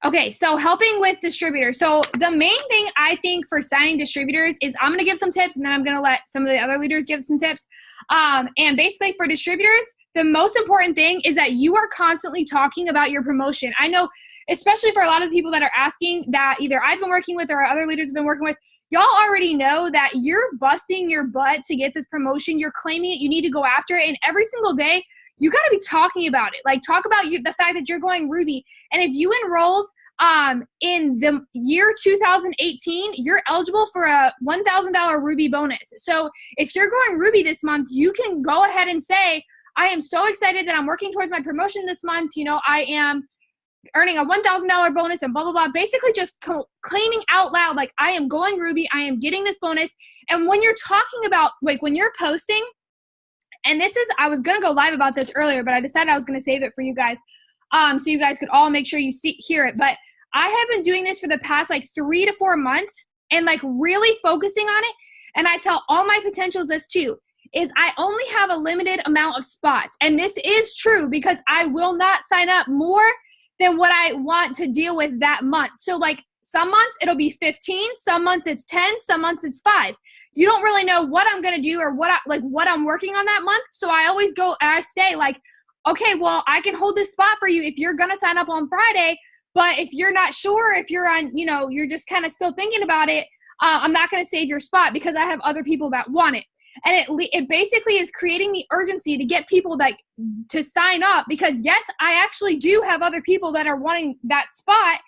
Okay, so helping with distributors. So the main thing I think for signing distributors is I'm going to give some tips, and then I'm going to let some of the other leaders give some tips. And basically for distributors, the most important thing is that you are constantly talking about your promotion. I know, especially for a lot of the people that are asking that either I've been working with or other leaders have been working with, y'all already know that you're busting your butt to get this promotion. You're claiming it. You need to go after it. And every single day, you got to be talking about it. Like, talk about the fact that you're going Ruby. And if you enrolled in the year 2018, you're eligible for a $1,000 Ruby bonus. So if you're going Ruby this month, you can go ahead and say, I am so excited that I'm working towards my promotion this month. You know, I am earning a $1,000 bonus and blah, blah, blah. Basically just claiming out loud, like, I am going Ruby. I am getting this bonus. And when you're talking about, like, when you're posting, and this is, I was going to go live about this earlier, but I decided I was going to save it for you guys. So you guys could all make sure you hear it. But I have been doing this for the past like 3 to 4 months and like really focusing on it. And I tell all my potentials this too, is I only have a limited amount of spots. And this is true because I will not sign up more than what I want to deal with that month. So like some months it'll be 15, some months it's 10, some months it's 5. You don't really know what I'm going to do or what I'm working on that month. So I always go and I say like, okay, well, I can hold this spot for you if you're going to sign up on Friday. But if you're not sure, if you're on, you know, you're just kind of still thinking about it, I'm not going to save your spot because I have other people that want it. And it basically is creating the urgency to get people like to sign up because yes, I actually do have other people that are wanting that spot.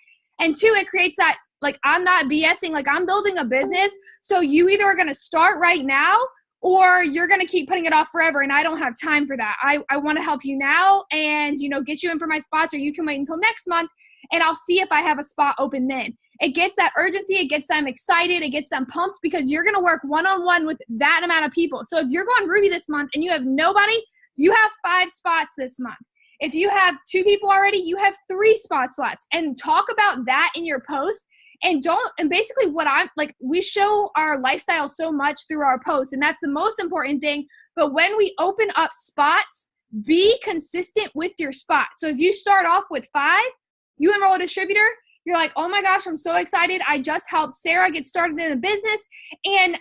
And two, it creates that, like, I'm not BSing, like I'm building a business. So you either are going to start right now or you're going to keep putting it off forever. And I don't have time for that. I want to help you now and, you know, get you in for my spots, or you can wait until next month and I'll see if I have a spot open then. It gets that urgency. It gets them excited. It gets them pumped because you're going to work one-on-one with that amount of people. So if you're going Ruby this month and you have nobody, you have 5 spots this month. If you have 2 people already, you have 3 spots left. And talk about that in your post. And basically what I'm like, we show our lifestyle so much through our posts, and that's the most important thing. But when we open up spots, be consistent with your spot. So if you start off with 5, you enroll a distributor, you're like, oh my gosh, I'm so excited. I just helped Sarah get started in a business. And,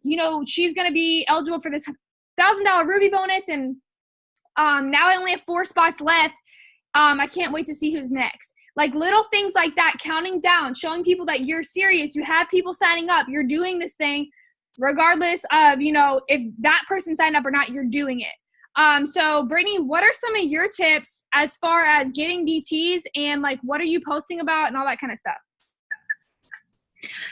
you know, she's going to be eligible for this $1,000 Ruby bonus. And now I only have 4 spots left. I can't wait to see who's next. Like little things like that, counting down, showing people that you're serious. You have people signing up. You're doing this thing regardless of, you know, if that person signed up or not, you're doing it. So Brittany, what are some of your tips as far as getting DTs and like, what are you posting about and all that kind of stuff?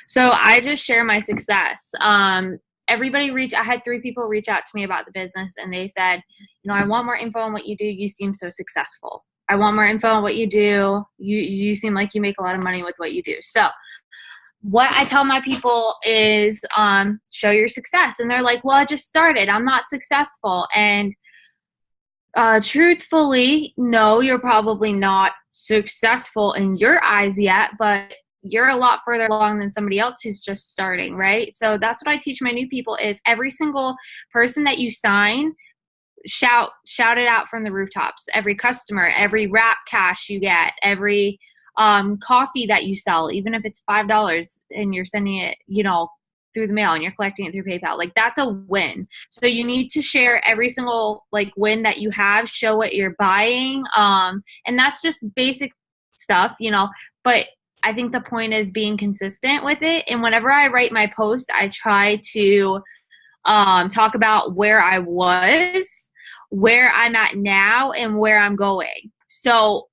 So I just share my success. I had 3 people reach out to me about the business and they said, you know, I want more info on what you do. You seem so successful. I want more info on what you do. You seem like you make a lot of money with what you do. So what I tell my people is, show your success. And they're like, well, I just started. I'm not successful. And truthfully, no, you're probably not successful in your eyes yet, but you're a lot further along than somebody else who's just starting, right? So that's what I teach my new people is every single person that you sign, shout it out from the rooftops. Every customer, every wrap cash you get, every coffee that you sell, even if it's $5 and you're sending it, you know, through the mail and you're collecting it through PayPal, like that's a win. So you need to share every single like win that you have, show what you're buying. And that's just basic stuff, you know, but I think the point is being consistent with it. And whenever I write my post, I try to talk about where I was, where I'm at now, and where I'm going. So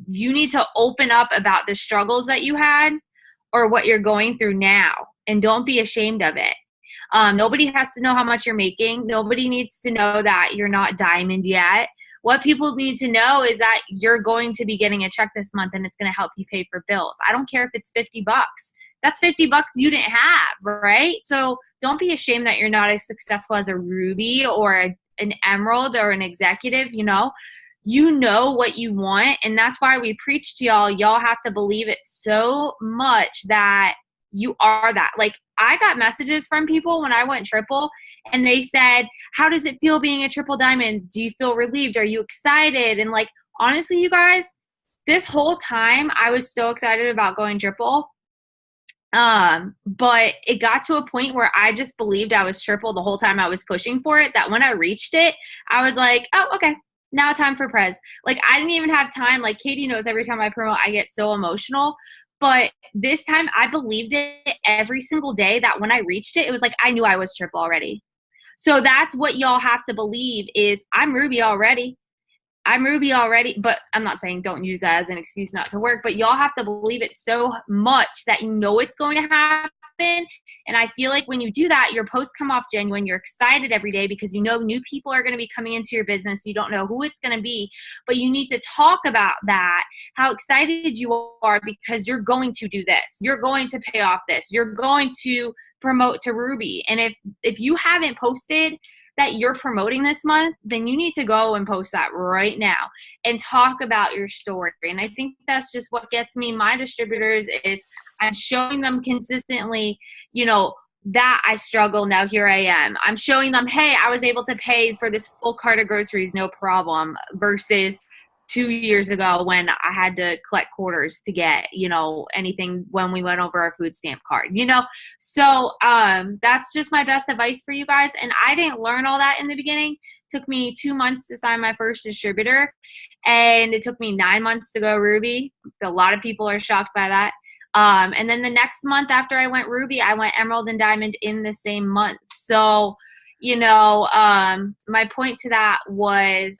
you need to open up about the struggles that you had or what you're going through now, and don't be ashamed of it. Nobody has to know how much you're making. Nobody needs to know that you're not diamond yet. What people need to know is that you're going to be getting a check this month and it's going to help you pay for bills. I don't care if it's $50. That's $50 you didn't have, right? So don't be ashamed that you're not as successful as a Ruby or an Emerald or an executive, you know what you want. And that's why we preach to y'all. Y'all have to believe it so much that you are that. Like I got messages from people when I went triple and they said, how does it feel being a triple diamond? Do you feel relieved? Are you excited? And like, honestly, you guys, this whole time I was so excited about going triple. But it got to a point where I just believed I was triple the whole time I was pushing for it, that when I reached it, I was like, oh, okay, now time for Prez. Like, I didn't even have time. Like, Katie knows every time I promote, I get so emotional. But this time I believed it every single day, that when I reached it, it was like I knew I was triple already. So that's what y'all have to believe is I'm Ruby already. I'm Ruby already, but I'm not saying don't use that as an excuse not to work, but y'all have to believe it so much that you know it's going to happen. And I feel like when you do that, your posts come off genuine. You're excited every day because you know new people are going to be coming into your business. You don't know who it's going to be, but you need to talk about that, how excited you are because you're going to do this. You're going to pay off this. You're going to promote to Ruby. And if you haven't posted that you're promoting this month, then you need to go and post that right now and talk about your story. And I think that's just what gets me my distributors is I'm showing them consistently, you know, that I struggle. Now here I am. I'm showing them, hey, I was able to pay for this full cart of groceries, no problem, versus 2 years ago when I had to collect quarters to get, you know, anything when we went over our food stamp card, you know? So that's just my best advice for you guys. And I didn't learn all that in the beginning. It took me 2 months to sign my first distributor, and it took me 9 months to go Ruby. A lot of people are shocked by that. And then the next month after I went Ruby, I went Emerald and Diamond in the same month. So you know, my point to that was,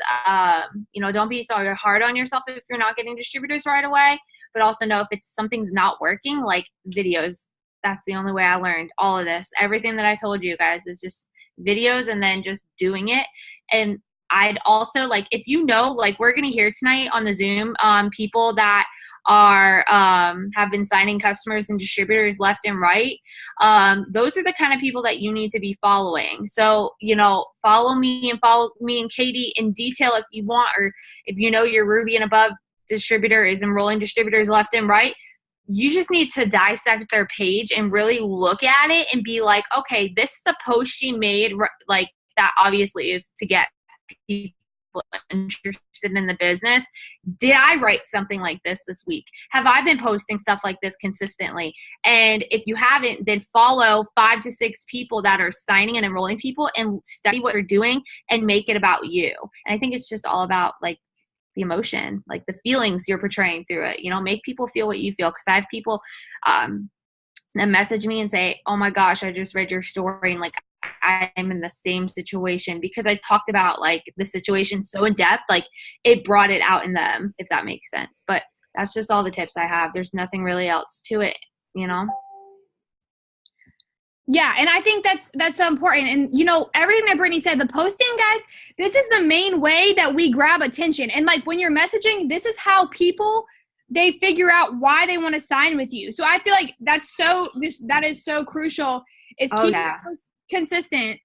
you know, don't be so hard on yourself if you're not getting distributors right away, but also know if it's something's not working, like videos. That's the only way I learned all of this. Everything that I told you guys is just videos and then just doing it. And I'd also like, if you know, like we're going to hear tonight on the Zoom, people that are have been signing customers and distributors left and right. Those are the kind of people that you need to be following. So, you know, follow me and Katie in detail if you want, or if you know your Ruby and above distributor is enrolling distributors left and right. You just need to dissect their page and really look at it and be like, okay, this is a post she made, like that obviously is to get people interested in the business. Did I write something like this week? Have I been posting stuff like this consistently? And if you haven't, then follow 5 to 6 people that are signing and enrolling people and study what they're doing and make it about you. And I think it's just all about like the emotion, like the feelings you're portraying through it. You know, make people feel what you feel. Because I have people that message me and say, oh my gosh, I just read your story and like I'm in the same situation, because I talked about like the situation so in depth, like it brought it out in them, if that makes sense. But that's just all the tips I have. There's nothing really else to it, you know? Yeah, and I think that's so important. And, you know, everything that Brittany said, the posting, guys, this is the main way that we grab attention. And, like, when you're messaging, this is how people, they figure out why they want to sign with you. So I feel like that is so crucial, is keeping those consistent.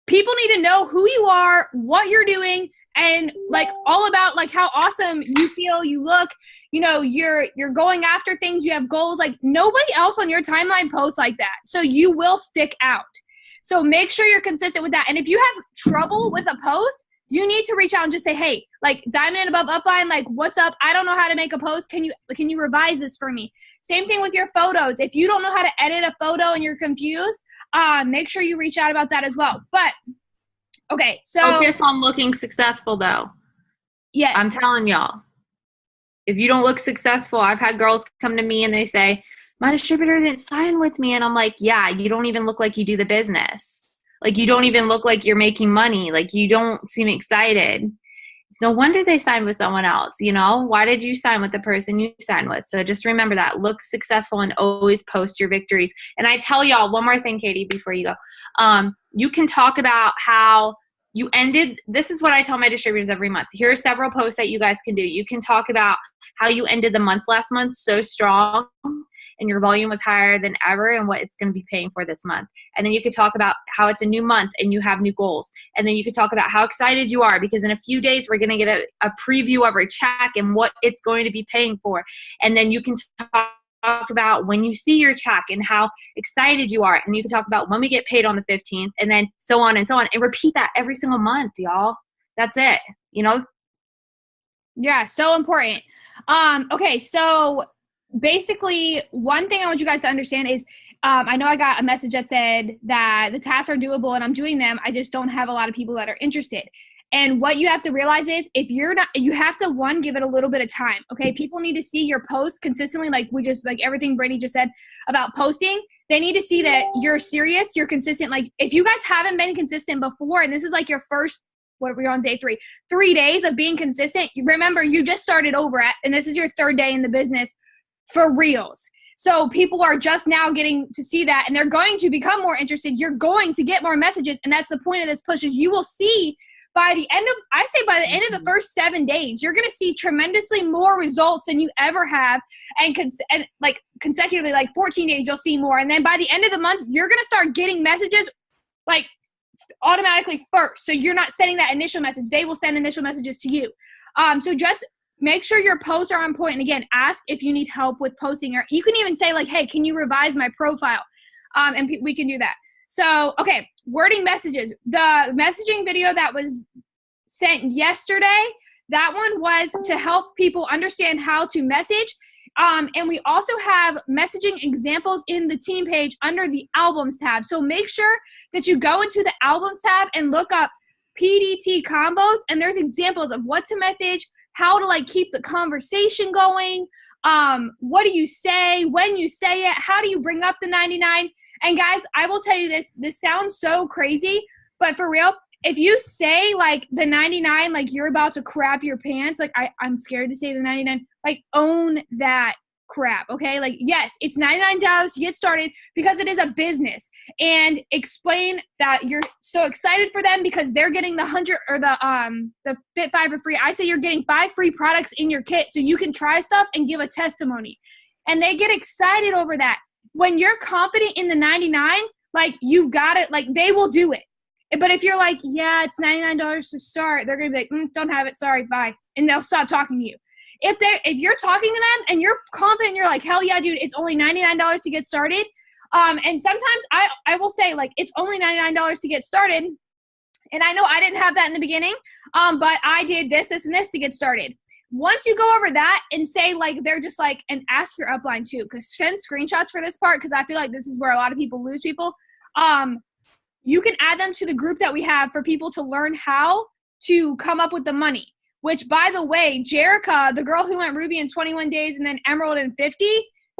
People need to know who you are, what you're doing, and like all about like how awesome you feel, you look, you know, you're going after things, you have goals. Like nobody else on your timeline posts like that. So you will stick out. So make sure you're consistent with that. And if you have trouble with a post, you need to reach out and just say, hey, like Diamond and Above Upline, like what's up? I don't know how to make a post. Can you revise this for me? Same thing with your photos. If you don't know how to edit a photo and you're confused, make sure you reach out about that as well. But okay, so focus on looking successful though. Yes. I'm telling y'all, if you don't look successful, I've had girls come to me and they say, my distributor didn't sign with me. And I'm like, yeah, you don't even look like you do the business. Like you don't even look like you're making money. Like you don't seem excited. It's no wonder they signed with someone else, you know? Why did you sign with the person you signed with? So just remember that. Look successful and always post your victories. And I tell y'all one more thing, Katie, before you go. You can talk about how you ended. This is what I tell my distributors every month. Here are several posts that you guys can do. You can talk about how you ended the month last month so strong and your volume was higher than ever and what it's going to be paying for this month. And then you could talk about how it's a new month and you have new goals. And then you could talk about how excited you are because in a few days we're going to get a preview of our check and what it's going to be paying for. And then you can talk about when you see your check and how excited you are. And you can talk about when we get paid on the 15th and then so on and so on. And repeat that every single month, y'all. That's it, you know? Yeah, so important. Okay, so basically one thing I want you guys to understand is I know I got a message that said that the tasks are doable and I'm doing them. I just don't have a lot of people that are interested. And what you have to realize is if you're not, you have to give it a little bit of time. Okay. People need to see your posts consistently. Like everything Brittany just said about posting, they need to see that you're serious, you're consistent. Like if you guys haven't been consistent before, and this is like your first, we're on day 3 days of being consistent. Remember, you just started over and this is your 3rd day in the business for reals. So people are just now getting to see that and they're going to become more interested. You're going to get more messages. And that's the point of this push is you will see by the end of the first 7 days, you're going to see tremendously more results than you ever have. And like consecutively, like 14 days, you'll see more. And then by the end of the month, you're going to start getting messages like automatically first. So you're not sending that initial message. They will send initial messages to you. So just make sure your posts are on point. And again, ask if you need help with posting, or you can even say like, hey, can you revise my profile? And we can do that. So, okay, wording messages. The messaging video that was sent yesterday, that one was to help people understand how to message. And we also have messaging examples in the team page under the albums tab. So make sure that you go into the albums tab and look up PDT combos, and there's examples of what to message, how to like keep the conversation going. What do you say when you say it? How do you bring up the 99? And guys, I will tell you this sounds so crazy, but for real, if you say like the 99, like you're about to crap your pants, like I'm scared to say the 99, like own that crap, okay? Like, yes, it's $99 to get started because it is a business, and explain that you're so excited for them because they're getting the 100 or the Fit 5 for free. I say you're getting 5 free products in your kit so you can try stuff and give a testimony, and they get excited over that. When you're confident in the 99, like you've got it, like they will do it. But if you're like, yeah, it's $99 to start, they're going to be like, don't have it. Sorry, bye. And they'll stop talking to you. If you're talking to them and you're confident, you're like, hell yeah, dude, it's only $99 to get started. And sometimes I will say like, it's only $99 to get started. And I know I didn't have that in the beginning, but I did this, and this to get started. Once you go over that and say like, they're just like, and ask your upline too, because send screenshots for this part, because I feel like this is where a lot of people lose people. You can add them to the group that we have for people to learn how to come up with the money, which by the way, Jerica, the girl who went Ruby in 21 days and then Emerald in 50,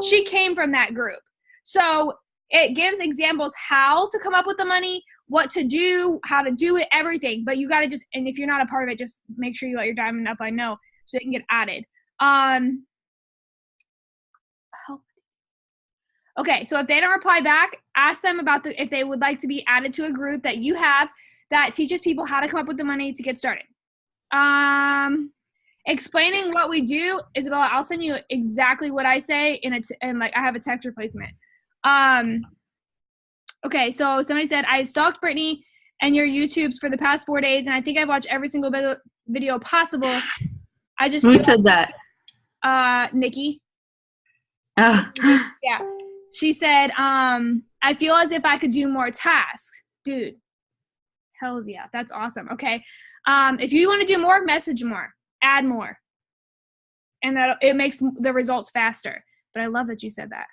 she came from that group. So it gives examples how to come up with the money, what to do, how to do it, everything. But you got to just, and if you're not a part of it, just make sure you let your diamond upline know so they can get added. Okay, so if they don't reply back, ask them about if they would like to be added to a group that you have that teaches people how to come up with the money to get started. Explaining what we do, Isabella, I'll send you exactly what I say and like I have a text replacement. Okay, so somebody said, I stalked Brittany and your YouTubes for the past 4 days, and I think I've watched every single video possible. I just Who said that? Nikki. Oh. Yeah. She said, I feel as if I could do more tasks. Dude, hells yeah. That's awesome. Okay. If you want to do more, message more. Add more. And that it makes the results faster. But I love that you said that.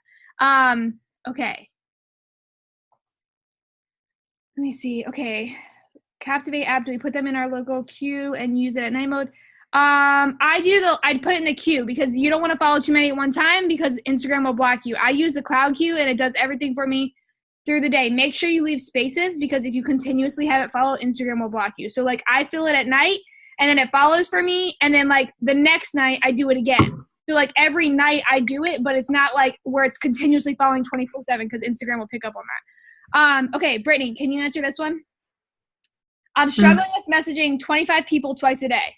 Okay. Let me see. Okay. Captivate app. Do we put them in our local queue and use it at night mode? I'd put it in the queue because you don't want to follow too many at one time because Instagram will block you. I use the cloud queue and it does everything for me through the day. Make sure you leave spaces because if you continuously have it follow, Instagram will block you. So like I fill it at night and then it follows for me. And then like the next night I do it again. So like every night I do it, but it's not like where it's continuously following 24/7 because Instagram will pick up on that. Okay, Brittany, can you answer this one? I'm struggling with messaging 25 people twice a day.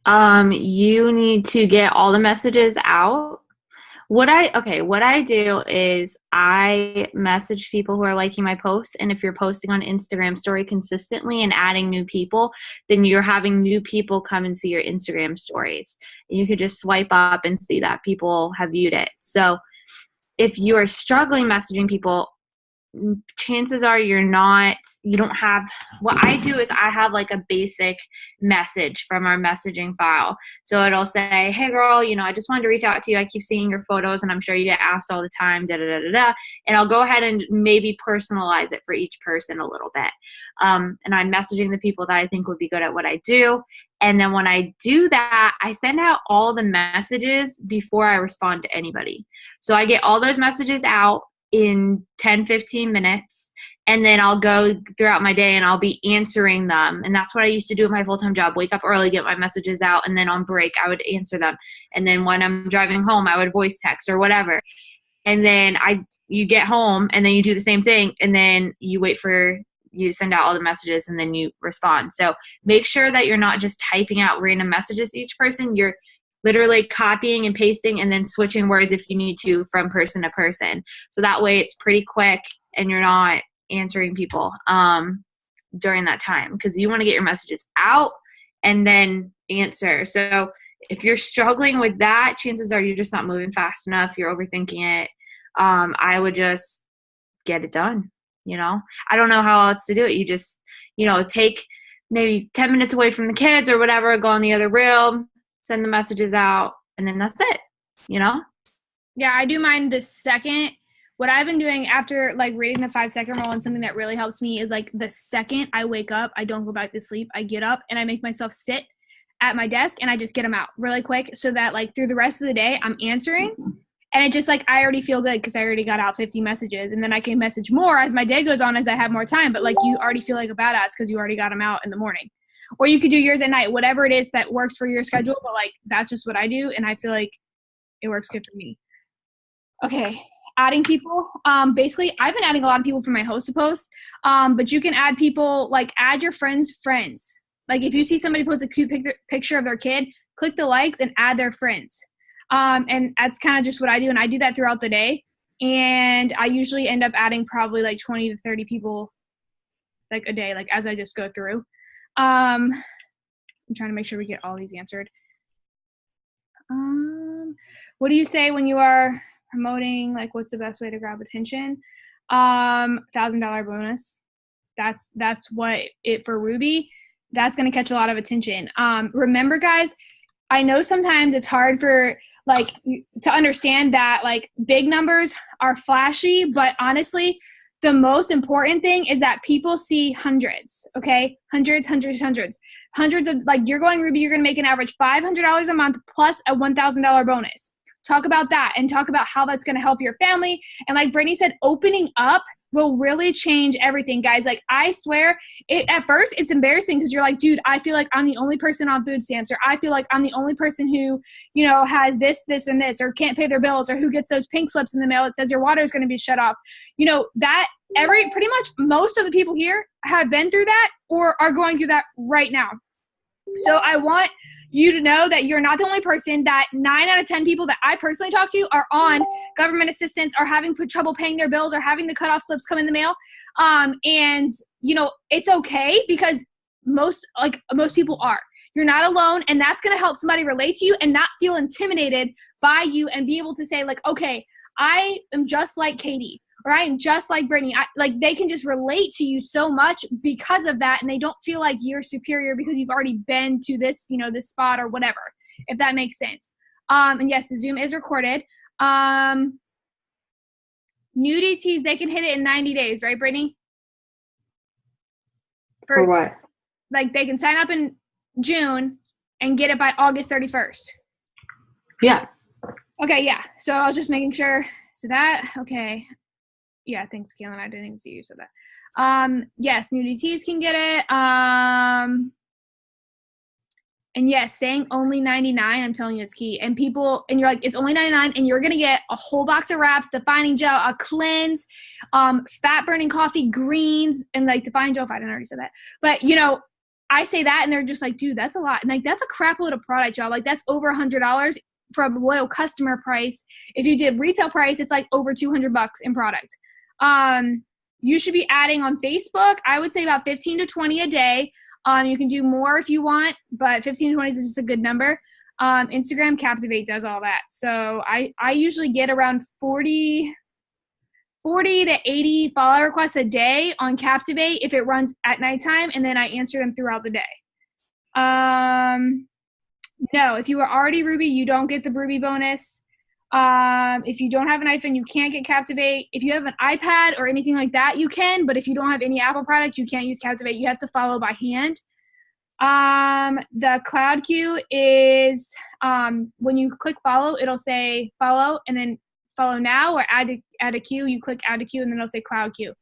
You need to get all the messages out. What I do is I message people who are liking my posts, and if you're posting on Instagram story consistently and adding new people, then you're having new people come and see your Instagram stories. And you could just swipe up and see that people have viewed it. So if you are struggling messaging people, chances are you don't have, what I do is I have like a basic message from our messaging file. So it'll say, hey girl, I just wanted to reach out to you. I keep seeing your photos and I'm sure you get asked all the time, da da da da da. And I'll go ahead and maybe personalize it for each person a little bit. And I'm messaging the people that I think would be good at what I do. And then when I do that, I send out all the messages before I respond to anybody. So I get all those messages out in 10, 15 minutes. And then I'll go throughout my day and I'll be answering them. And that's what I used to do at my full-time job. Wake up early, get my messages out. And then on break, I would answer them. And then when I'm driving home, I would voice text or whatever. And then you get home and then you do the same thing. And then you send out all the messages and then you respond. So make sure that you're not just typing out random messages to each person. You're literally copying and pasting and then switching words if you need to from person to person. So that way it's pretty quick and you're not answering people during that time, because you want to get your messages out and then answer. So if you're struggling with that, chances are you're just not moving fast enough. You're overthinking it. I would just get it done. I don't know how else to do it. You just, take maybe 10 minutes away from the kids or whatever, go in the other room, send the messages out, and then that's it, Yeah, I do mine the second. What I've been doing after like reading the 5-second rule, and something that really helps me is like the second I wake up, I don't go back to sleep. I get up and I make myself sit at my desk and I just get them out really quick so that like through the rest of the day I'm answering. And it just like, I already feel good because I already got out 50 messages, and then I can message more as my day goes on as I have more time. But like, you already feel like a badass because you already got them out in the morning. Or you could do yours at night, whatever it is that works for your schedule. But like, that's just what I do. And I feel like it works good for me. Okay. Adding people. Basically, I've been adding a lot of people from my host to post. But you can add people, like add your friends' friends. Like if you see somebody post a cute picture of their kid, click the likes and add their friends. And that's kind of just what I do. And I do that throughout the day. And I usually end up adding probably like 20 to 30 people like a day, like as I just go through. I'm trying to make sure we get all these answered. What do you say when you are promoting? Like, what's the best way to grab attention? $1,000 bonus. That's what it for Ruby. That's going to catch a lot of attention. Remember guys, I know sometimes it's hard for like to understand that like big numbers are flashy, but honestly, the most important thing is that people see hundreds, okay? Hundreds of, like you're going Ruby, you're going to make an average $500 a month plus a $1,000 bonus. Talk about that and talk about how that's going to help your family. And like Brittany said, opening up will really change everything, guys. Like I swear, at first it's embarrassing because you're like, dude, I feel like I'm the only person on food stamps, or I feel like I'm the only person who, has this, and this, or can't pay their bills, or who gets those pink slips in the mail that says your water is going to be shut off. That pretty much most of the people here have been through that or are going through that right now. So I want you to know that you're not the only person, that 9 out of 10 people that I personally talk to are on government assistance, are having trouble paying their bills, or having the cutoff slips come in the mail. And it's okay because most people are. You're not alone, and that's going to help somebody relate to you and not feel intimidated by you and be able to say like, okay, I am just like Katie, or I am just like Brittany. They can just relate to you so much because of that, and they don't feel like you're superior because you've already been to this, this spot or whatever, if that makes sense. And yes, the Zoom is recorded. New DTs, they can hit it in 90 days, right, Brittany? For what? Like they can sign up in June and get it by August 31st. Yeah. Okay, yeah. So I was just making sure. So that, okay. Yeah, thanks, Kaylin. I didn't even see you said that. Yes, new DTs can get it. And yes, saying only 99, I'm telling you, it's key. And you're like, it's only 99, and you're going to get a whole box of wraps, defining gel, a cleanse, fat burning coffee, greens, and like defining gel, if I didn't already say that. But, I say that and they're just like, dude, that's a lot. And like, that's a crap load of product, y'all. Like that's over $100 from a loyal customer price. If you did retail price, it's like over $200 in product. You should be adding on Facebook, I would say about 15 to 20 a day. You can do more if you want, but 15 to 20 is just a good number. Instagram Captivate does all that. So I usually get around 40 40 to 80 follow requests a day on Captivate if it runs at nighttime, and then I answer them throughout the day. No, if you are already Ruby, you don't get the Ruby bonus. If you don't have an iPhone, you can't get Captivate. If you have an iPad or anything like that, you can, but if you don't have any Apple product, you can't use Captivate. You have to follow by hand. The cloud queue is, when you click follow, it'll say follow and then follow now, or add a queue. You click add a queue and then it'll say cloud queue.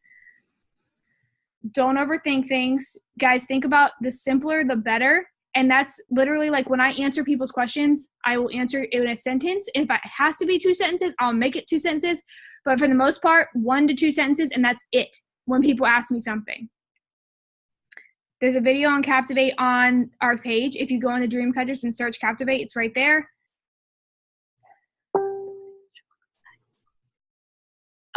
Don't overthink things. Guys, think about the simpler, the better. And that's literally like when I answer people's questions, I will answer it in a sentence. And if it has to be 2 sentences, I'll make it 2 sentences. But for the most part, 1 to 2 sentences, and that's it when people ask me something. There's a video on Captivate on our page. If you go on the Dream Catchers and search Captivate, it's right there.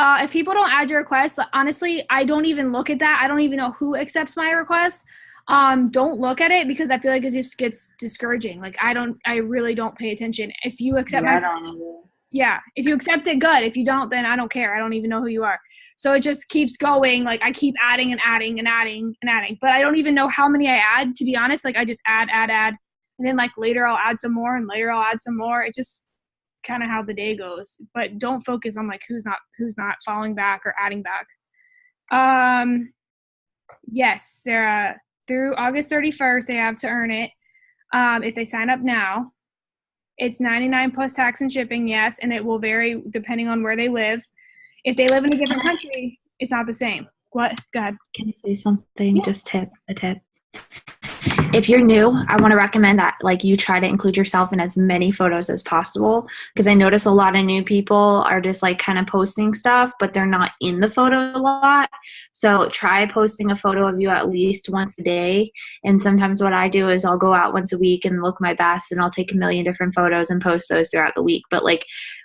If people don't add your requests, honestly, I don't even look at that. I don't even know who accepts my request. Don't look at it because I feel like it just gets discouraging. Like I really don't pay attention. If you accept if you accept it, good. If you don't, then I don't care. I don't even know who you are. So it just keeps going. Like I keep adding and adding and adding and adding, but I don't even know how many I add, to be honest. Like I just add. And then like later I'll add some more and later I'll add some more. It just kind of how the day goes, but don't focus on like who's not following back or adding back. Yes, Sarah, through August 31st, they have to earn it. If they sign up now, it's $99 plus tax and shipping, yes, and it will vary depending on where they live. If they live in a different country, it's not the same. What? Go ahead. Can I say something? Yeah. Just a tip. If you're new, I want to recommend that like you try to include yourself in as many photos as possible, because I notice a lot of new people are just like kind of posting stuff, but they're not in the photo a lot. So try posting a photo of you at least once a day. And sometimes what I do is I'll go out once a week and look my best, and I'll take a million different photos and post those throughout the week. But like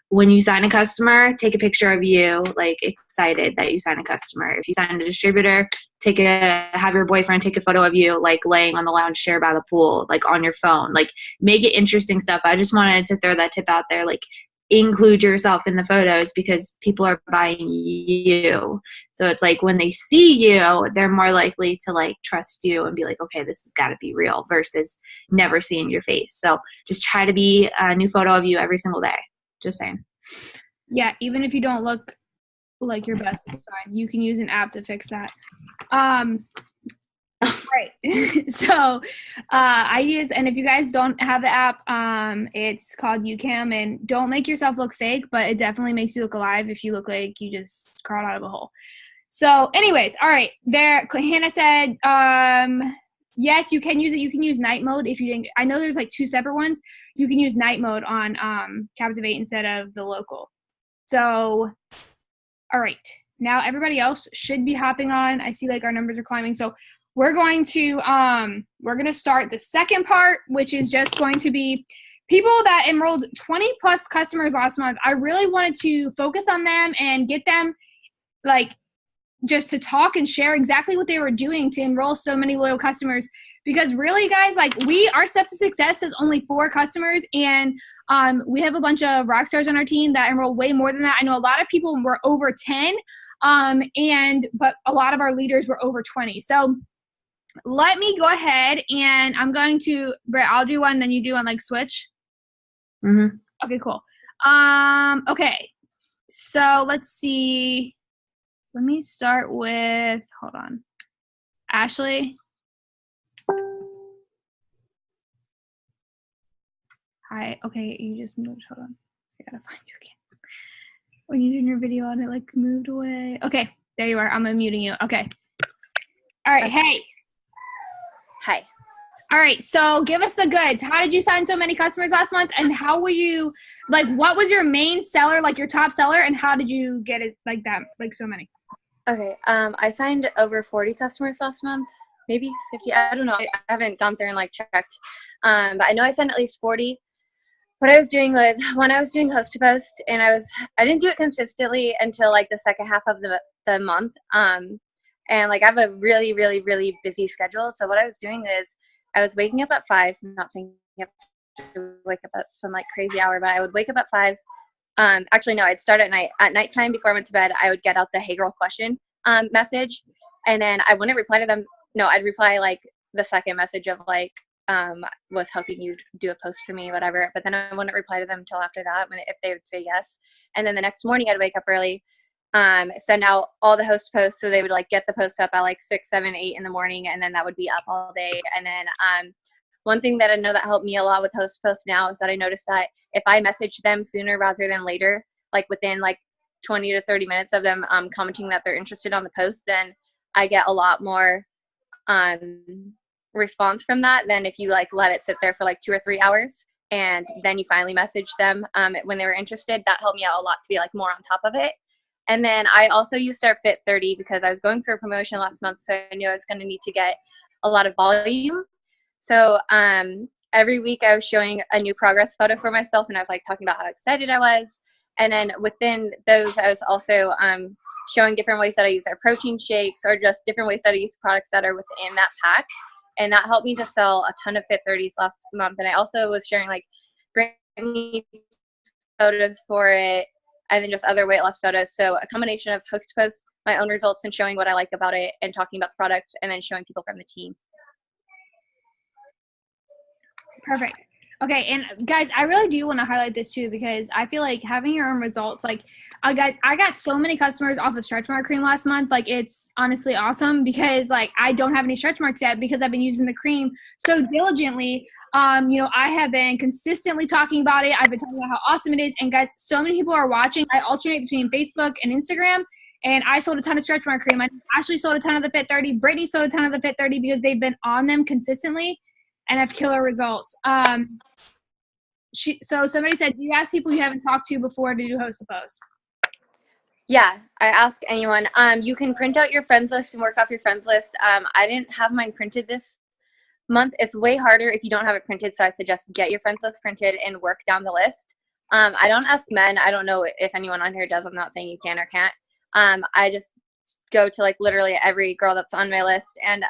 when you sign a customer, take a picture of you, like excited that you sign a customer. If you sign a distributor, have your boyfriend take a photo of you, like laying on the lounge chair by the pool, like on your phone, like make it interesting stuff. I just wanted to throw that tip out there, like include yourself in the photos because people are buying you. So it's like when they see you, they're more likely to like trust you and be like, okay, this has got to be real versus never seeing your face. So just try to be a new photo of you every single day. Just saying. Yeah, even if you don't look like your best, it's fine. You can use an app to fix that. Right. So I use, and if you guys don't have the app, it's called UCam, and don't make yourself look fake, but it definitely makes you look alive if you look like you just crawled out of a hole. So anyways, all right, there, Hannah said, yes, you can use it. You can use night mode if you didn't. I know there's like 2 separate ones. You can use night mode on Captivate instead of the local. So, all right. Now everybody else should be hopping on. I see like our numbers are climbing. So we're going to start the second part, which is just going to be people that enrolled 20 plus customers last month. I really wanted to focus on them and get them like just to talk and share exactly what they were doing to enroll so many loyal customers. Because really, guys, like our Steps to Success is only 4 customers, and we have a bunch of rock stars on our team that enroll way more than that. I know a lot of people were over 10, but a lot of our leaders were over 20. So let me go ahead and I'm going to, Britt, I'll do one, then you do one, like switch. Mm-hmm. Okay, cool. Okay, so let's see. Let me start with, hold on, Ashley. Hi. Okay, you just moved. Hold on. I gotta find you again. When you did your video and it like moved away. Okay, there you are. I'm unmuting you. Okay. All right. Okay. Hey. Hi. All right. So give us the goods. How did you sign so many customers last month? And how were you, like, what was your main seller, like your top seller? And how did you get it like that, like so many? Okay. I signed over 40 customers last month. Maybe 50. I don't know. I haven't gone through and like checked. But I know I signed at least 40. What I was doing was when I was doing host to post, and I didn't do it consistently until like the second half of the month. And like I have a really, really, really busy schedule. So what I was doing is I was waking up at 5. I'm not saying you have to wake up at some like crazy hour, but I would wake up at 5. actually, no, I'd start at night. At nighttime before I went to bed, I would get out the "Hey Girl" question message, and then I wouldn't reply to them. No, I'd reply like the second message of like, was hoping you'd do a post for me, whatever. But then I wouldn't reply to them until after that, if they would say yes. And then the next morning, I'd wake up early, send out all the host posts, so they would like get the posts up at like 6, 7, 8 in the morning, and then that would be up all day. And then one thing that I know that helped me a lot with host posts now is that I noticed that if I message them sooner rather than later, like within like 20 to 30 minutes of them commenting that they're interested on the post, then I get a lot more response from that than if you like let it sit there for like 2 or 3 hours and then you finally message them when they were interested. That helped me out a lot to be like more on top of it. And then I also used our Fit 30 because I was going through a promotion last month, so I knew I was going to need to get a lot of volume. So every week I was showing a new progress photo for myself, and I was like talking about how excited I was. And then within those, I was also showing different ways that I use our protein shakes, or just different ways that I use products that are within that pack. And that helped me to sell a ton of Fit 30s last month. And I also was sharing like Britney photos for it, and then just other weight loss photos. So a combination of post to post, my own results, and showing what I like about it, and talking about the products, and then showing people from the team. Perfect. Okay, and guys, I really do want to highlight this too, because I feel like having your own results, like, guys, I got so many customers off of stretch mark cream last month. Like, it's honestly awesome, because like I don't have any stretch marks yet because I've been using the cream so diligently. I have been consistently talking about it. I've been talking about how awesome it is. And guys, so many people are watching. I alternate between Facebook and Instagram, and I sold a ton of stretch mark cream. I actually sold a ton of the Fit 30. Brittany sold a ton of the Fit 30 because they've been on them consistently and have killer results. So somebody said, do you ask people you haven't talked to before to do host a post? Yeah, I ask anyone. You can print out your friends list and work off your friends list. I didn't have mine printed this month. It's way harder if you don't have it printed, so I suggest get your friends list printed and work down the list. I don't ask men. I don't know if anyone on here does. I'm not saying you can or can't. I just go to like literally every girl that's on my list. And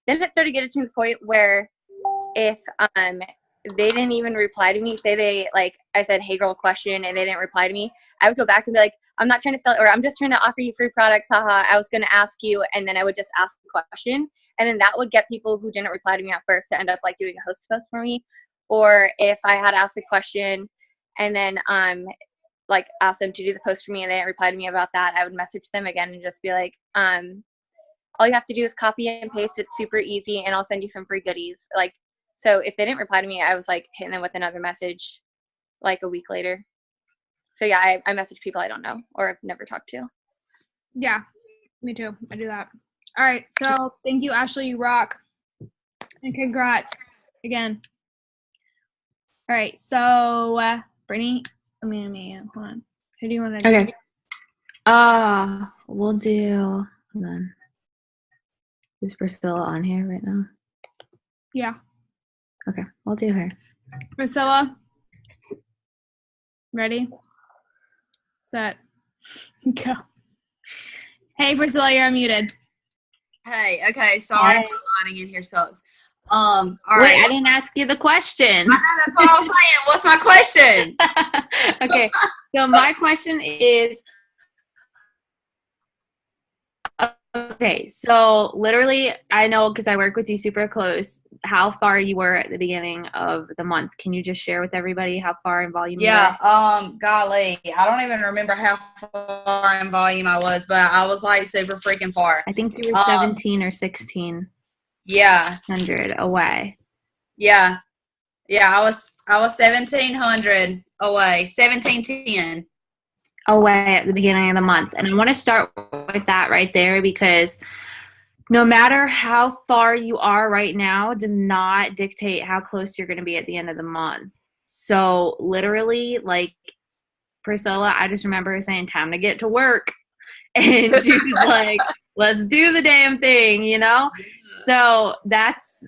then it started getting to the point where if they didn't even reply to me, say they, like I said, "Hey girl" question, and they didn't reply to me, I would go back and be like, "I'm not trying to sell, or I'm just trying to offer you free products, haha, I was going to ask you," and then I would just ask the question, and then that would get people who didn't reply to me at first to end up like doing a host post for me. Or if I had asked a question and then like asked them to do the post for me and they didn't reply to me about that, I would message them again and just be like, all you have to do is copy and paste. It's super easy, and I'll send you some free goodies. Like, so if they didn't reply to me, I was like hitting them with another message like a week later. So yeah, I message people I don't know or have never talked to. Yeah, me too. I do that. All right. So thank you, Ashley. You rock. And congrats again. All right. So Brittany, hold on. Who do you want to do? Okay. We'll do, hold on. Is Priscilla on here right now? Yeah. Okay, I'll do her. Priscilla, ready, set, go. Hey, Priscilla, you're unmuted. Hey, okay, sorry, my lighting in here sucks. All right. Wait, I didn't ask you the question. I know, that's what I was saying. What's my question? Okay, so my question is, okay, so literally, I know because I work with you super close, how far you were at the beginning of the month. Can you just share with everybody how far in volume you were? Golly, I don't even remember how far in volume I was, but I was like super freaking far. I think you were 17 or 1600 away. Yeah, I was 1,700 away, 1,710 away at the beginning of the month. And I want to start with that right there, because no matter how far you are right now does not dictate how close you're going to be at the end of the month. So literally, like Priscilla, I just remember her saying, "Time to get to work." And she was like, "Let's do the damn thing," you know? So that's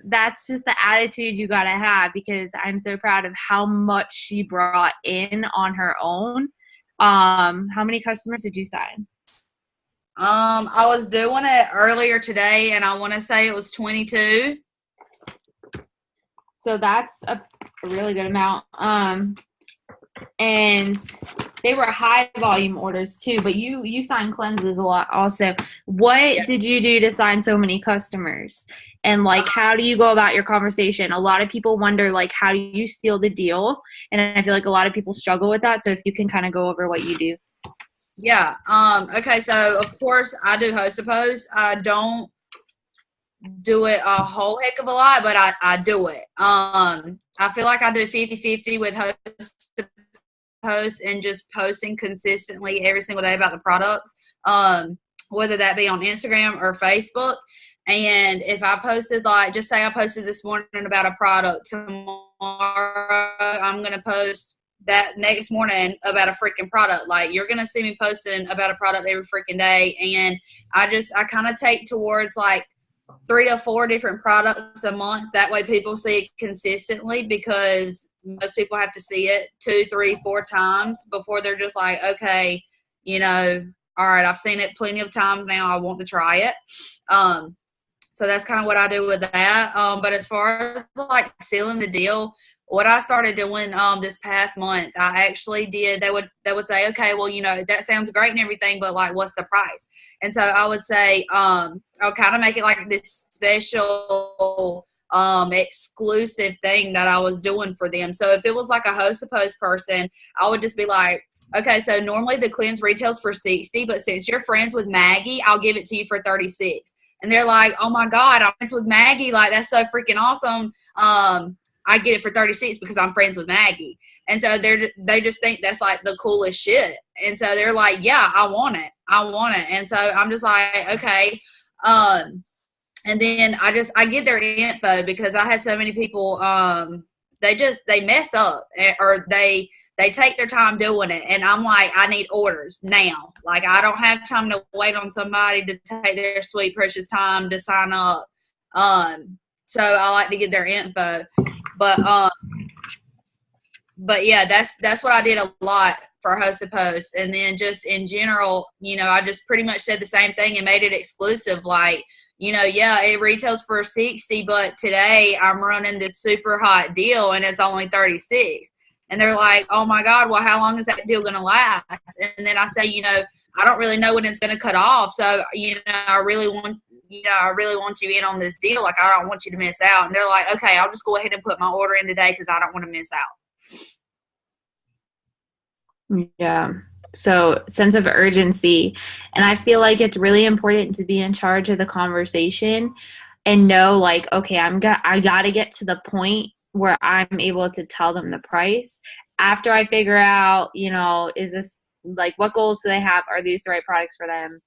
just the attitude you got to have, because I'm so proud of how much she brought in on her own. How many customers did you sign? I was doing it earlier today, and I want to say it was 22. So that's a really good amount. And they were high volume orders too, but you sign cleanses a lot also. What did you do to sign so many customers? And like, how do you go about your conversation? A lot of people wonder, like, how do you seal the deal? And I feel like a lot of people struggle with that. So if you can kind of go over what you do. Yeah. Okay. So of course I do host to post. I don't do it a whole heck of a lot, but I do it. I feel like I do 50-50 with host to post and just posting consistently every single day about the products. Whether that be on Instagram or Facebook. And if I posted, like, just say I posted this morning about a product, tomorrow I'm going to post that next morning about a freaking product. Like, you're going to see me posting about a product every freaking day. And I kind of take towards like 3 to 4 different products a month. That way people see it consistently, because most people have to see it 2, 3, 4 times before they're just like, okay, you know, all right, I've seen it plenty of times now, I want to try it. So that's kind of what I do with that. But as far as like sealing the deal, what I started doing this past month, I actually did, they would say, okay, well, you know, that sounds great and everything, but like, what's the price? And so I would say, I'll kind of make it like this special exclusive thing that I was doing for them. So if it was like a host to post person, I would just be like, okay, so normally the cleanse retails for $60, but since you're friends with Maggie, I'll give it to you for $36. And they're like, oh my God, I'm friends with Maggie. Like, that's so freaking awesome. I get it for $36 because I'm friends with Maggie. And so they just think that's like the coolest shit. And so they're like, yeah, I want it. And so I'm just like, okay. And then I get their info, because I had so many people, they mess up, or they take their time doing it. And I'm like, I need orders now. Like, I don't have time to wait on somebody to take their sweet, precious time to sign up. So I like to get their info. But yeah, that's what I did a lot for host to post. And then just in general, you know, I just pretty much said the same thing and made it exclusive. Like, you know, yeah, it retails for $60, but today I'm running this super hot deal and it's only $36. And they're like, oh my God, well, how long is that deal going to last? And then I say, you know, I don't really know when it's going to cut off. So, you know, I really want you in on this deal. Like, I don't want you to miss out. And they're like, okay, I'll just go ahead and put my order in today because I don't want to miss out. Yeah. So sense of urgency. And I feel like it's really important to be in charge of the conversation and know, like, okay, I got to get to the point where I'm able to tell them the price after I figure out, you know, is this, like, what goals do they have? Are these the right products for them?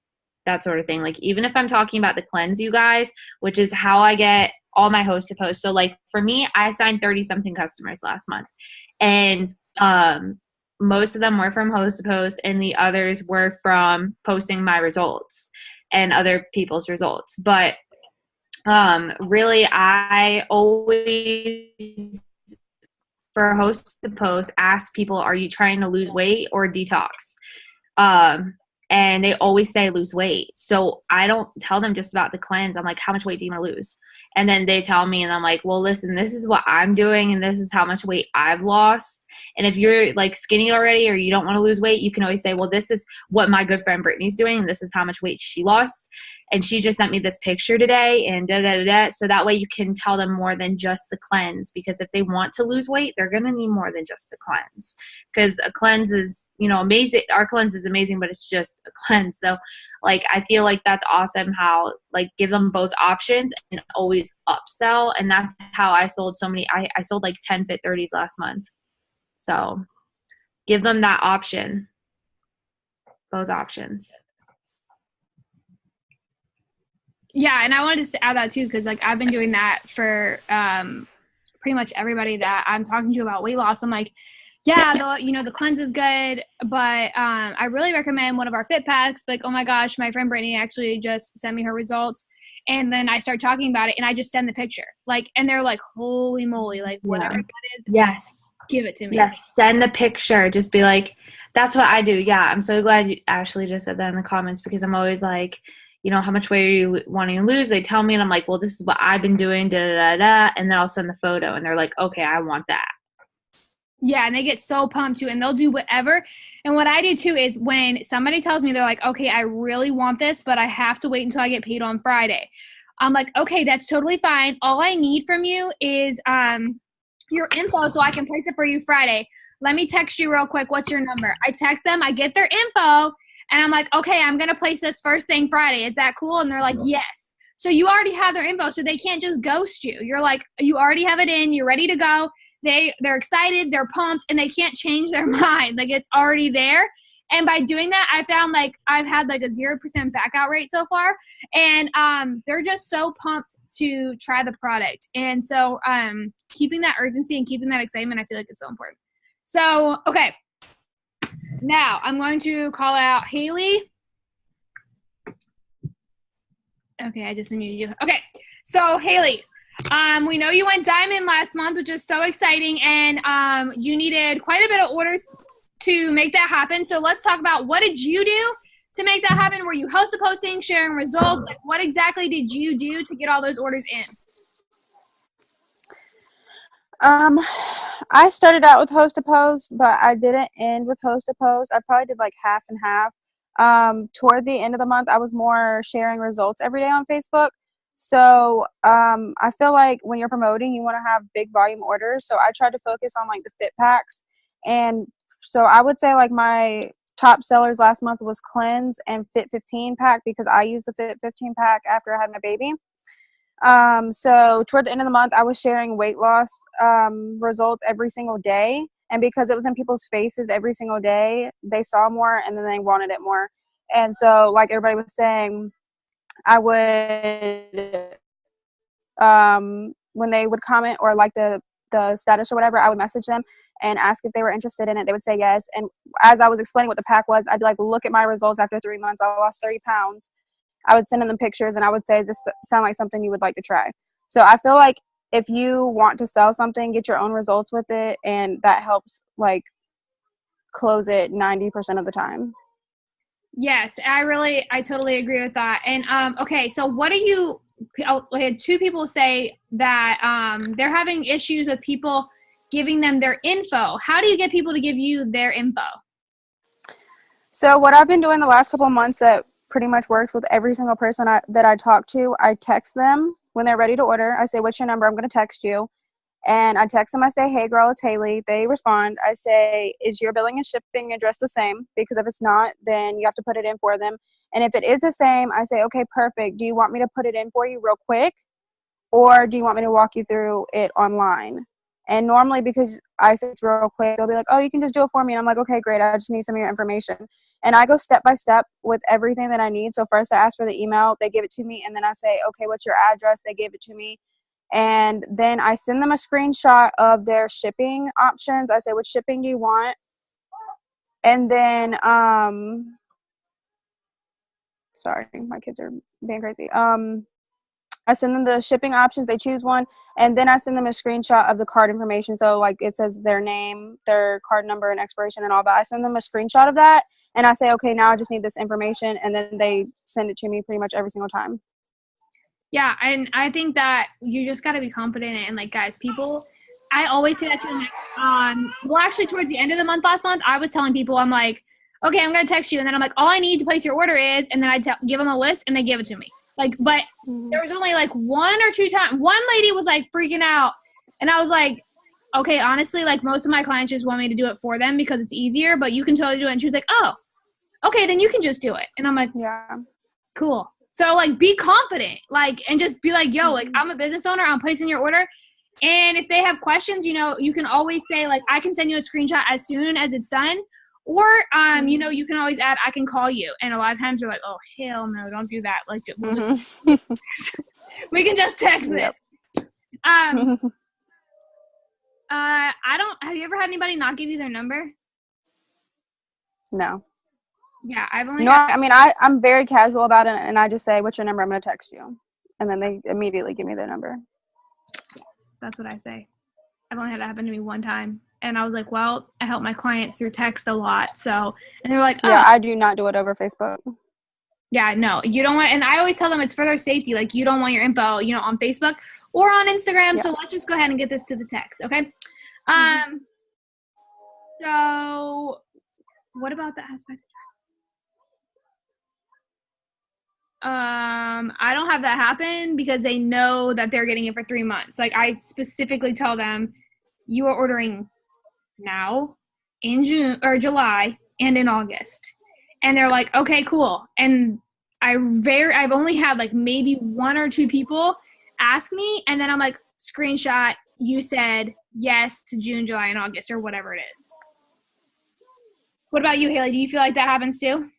That sort of thing. Like, even if I'm talking about the cleanse, you guys, which is how I get all my host to post. So like for me, I signed 30 something customers last month, and most of them were from host to post, and the others were from posting my results and other people's results. But really, I always, for host to post, ask people, are you trying to lose weight or detox? And they always say lose weight. So I don't tell them just about the cleanse. I'm like, how much weight do you want to lose? And then they tell me, and I'm like, well, listen, this is what I'm doing, and this is how much weight I've lost. And if you're like skinny already, or you don't want to lose weight, you can always say, well, this is what my good friend Brittany's doing, and this is how much weight she lost. And she just sent me this picture today, and da-da-da-da. So that way you can tell them more than just the cleanse, because if they want to lose weight, they're going to need more than just the cleanse. Because a cleanse is, you know, amazing. Our cleanse is amazing, but it's just a cleanse. So, like, I feel like that's awesome how, like, give them both options and always upsell. And that's how I sold so many. I sold like 10 Fit 30s last month. So give them that option, both options. Yeah, and I wanted to add that too, because like I've been doing that for pretty much everybody that I'm talking to about weight loss. I'm like, yeah, the cleanse is good, but I really recommend one of our fit packs. Like, oh my gosh, my friend Brittany actually just sent me her results, and then I start talking about it, and I just send the picture, like, and they're like, holy moly, like whatever that is, yes, give it to me. Yes, send the picture. Just be like, that's what I do. Yeah, I'm so glad you actually just said that in the comments, because I'm always like, you know, how much weight are you wanting to lose? They tell me, and I'm like, well, this is what I've been doing, da da da da, and then I'll send the photo, and they're like, okay, I want that. Yeah, and they get so pumped too, and they'll do whatever. And what I do too is when somebody tells me, they're like, okay, I really want this, but I have to wait until I get paid on Friday. I'm like, okay, that's totally fine. All I need from you is your info so I can place it for you Friday. Let me text you real quick. What's your number? I text them, I get their info, and I'm like, okay, I'm going to place this first thing Friday. Is that cool? And they're like, yes. So you already have their info, so they can't just ghost you. You're like, you already have it in, you're ready to go. They're excited, they're pumped, and they can't change their mind. Like, it's already there. And by doing that, I found like I've had like a 0% back out rate so far. And they're just so pumped to try the product. And so keeping that urgency and keeping that excitement, I feel like is so important. So, okay. Now I'm going to call out Haley. Okay, I just muted you. Okay, so Haley, we know you went diamond last month, which is so exciting, and you needed quite a bit of orders to make that happen. So let's talk about what did you do to make that happen? Were you host a posting, sharing results? Like, what exactly did you do to get all those orders in? I started out with host a post, but I didn't end with host a post. I probably did like half and half. Toward the end of the month, I was more sharing results every day on Facebook. So I feel like when you're promoting, you want to have big volume orders. So I tried to focus on like the fit packs. And so I would say like my top sellers last month was Cleanse and Fit 15 pack, because I used the Fit 15 pack after I had my baby. So toward the end of the month, I was sharing weight loss results every single day. And because it was in people's faces every single day, they saw more and then they wanted it more. And so like everybody was saying, I would, when they would comment or like the status or whatever, I would message them and ask if they were interested in it. They would say yes. And as I was explaining what the pack was, I'd be like, look at my results after 3 months. I lost 30 pounds. I would send them pictures and I would say, does this sound like something you would like to try? So I feel like if you want to sell something, get your own results with it. And that helps like close it 90% of the time. Yes, I totally agree with that. And okay, so what do you, I had two people say that they're having issues with people giving them their info. How do you get people to give you their info? So what I've been doing the last couple of months that pretty much works with every single person that I talk to, I text them when they're ready to order. I say, what's your number? I'm going to text you. And I text them. I say, hey, girl, it's Haley. They respond. I say, is your billing and shipping address the same? Because if it's not, then you have to put it in for them. And if it is the same, I say, okay, perfect. Do you want me to put it in for you real quick? Or do you want me to walk you through it online? And normally, because I say it's real quick, they'll be like, oh, you can just do it for me. And I'm like, okay, great. I just need some of your information. And I go step by step with everything that I need. So first I ask for the email. They give it to me. And then I say, okay, what's your address? They gave it to me. And then I send them a screenshot of their shipping options. I say, which shipping do you want? And then, sorry, my kids are being crazy. I send them the shipping options. They choose one. And then I send them a screenshot of the card information. So like it says their name, their card number and expiration and all that. I send them a screenshot of that. And I say, okay, now I just need this information. And then they send it to me pretty much every single time. Yeah, and I think that you just got to be confident. And like, guys, people, I always say that to them. Like, well, actually, towards the end of the month last month, I was telling people, I'm like, okay, I'm going to text you. And then I'm like, all I need to place your order is, and then I give them a list and they give it to me. Like, but there was only like one or two times. One lady was like freaking out. And I was like, okay, honestly, like most of my clients just want me to do it for them because it's easier, but you can totally do it. And she was like, oh, okay, then you can just do it. And I'm like, yeah, cool. So like, be confident, like, and just be like, yo, like, I'm a business owner. I'm placing your order. And if they have questions, you know, you can always say like, I can send you a screenshot as soon as it's done. Or, you know, you can always add, I can call you. And a lot of times you're like, oh, hell no, don't do that. Like, we can just text this. Have you ever had anybody not give you their number? No. Yeah, I've only I'm very casual about it. And I just say, what's your number? I'm going to text you. And then they immediately give me their number. That's what I say. I've only had that happen to me one time. And I was like, well, I help my clients through text a lot. So, and they were like, oh. Yeah, I do not do it over Facebook. Yeah, no, you don't want, and I always tell them it's for their safety. Like, you don't want your info, you know, on Facebook or on Instagram. Yeah. So let's just go ahead and get this to the text. Okay. So what about the aspect? I don't have that happen because they know that they're getting it for 3 months. Like I specifically tell them, you are ordering now, in June or July, and in August. And they're like, okay, cool. And I've only had like maybe 1 or 2 people ask me, and then I'm like, screenshot, you said yes to June, July, and August, or whatever it is. What about you, Haley? Do you feel like that happens too?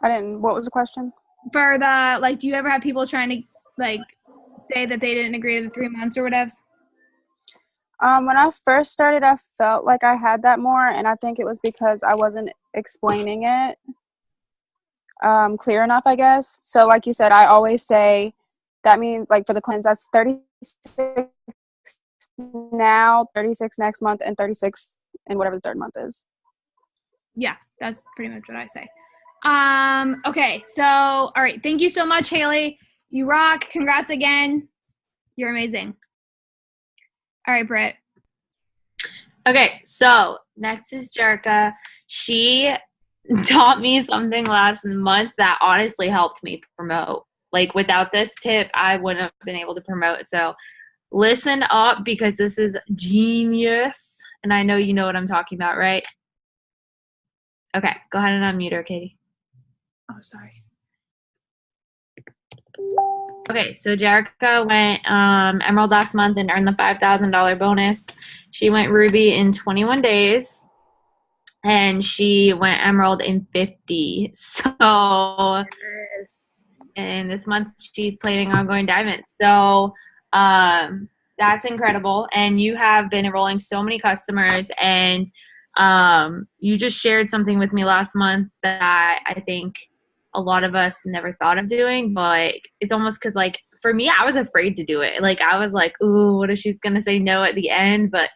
What was the question? For the, like, do you ever have people trying to, like, say that they didn't agree to the 3 months or whatever? When I first started, I felt like I had that more, and I think it was because I wasn't explaining it clear enough, I guess. So like you said, I always say that means, like, for the cleanse, that's 36 now, 36 next month, and 36 in whatever the 3rd month is. Yeah, that's pretty much what I say. Okay, so, all right. Thank you so much, Haley. You rock. Congrats again. You're amazing. All right, Britt. Okay, so next is Jerica. She taught me something last month that honestly helped me promote. Like, without this tip, I wouldn't have been able to promote. So listen up, because this is genius. And I know you know what I'm talking about, right? Okay, go ahead and unmute her, Katie. Oh, sorry. Okay, so Jerica went Emerald last month and earned the $5,000 bonus. She went Ruby in 21 days, and she went Emerald in 50. So, Yes. and this month she's planning on going Diamond. So, that's incredible. And you have been enrolling so many customers, and you just shared something with me last month that I think a lot of us never thought of doing, but it's almost because, like, for me, I was afraid to do it. Like, I was like, ooh, what if she's going to say no at the end? But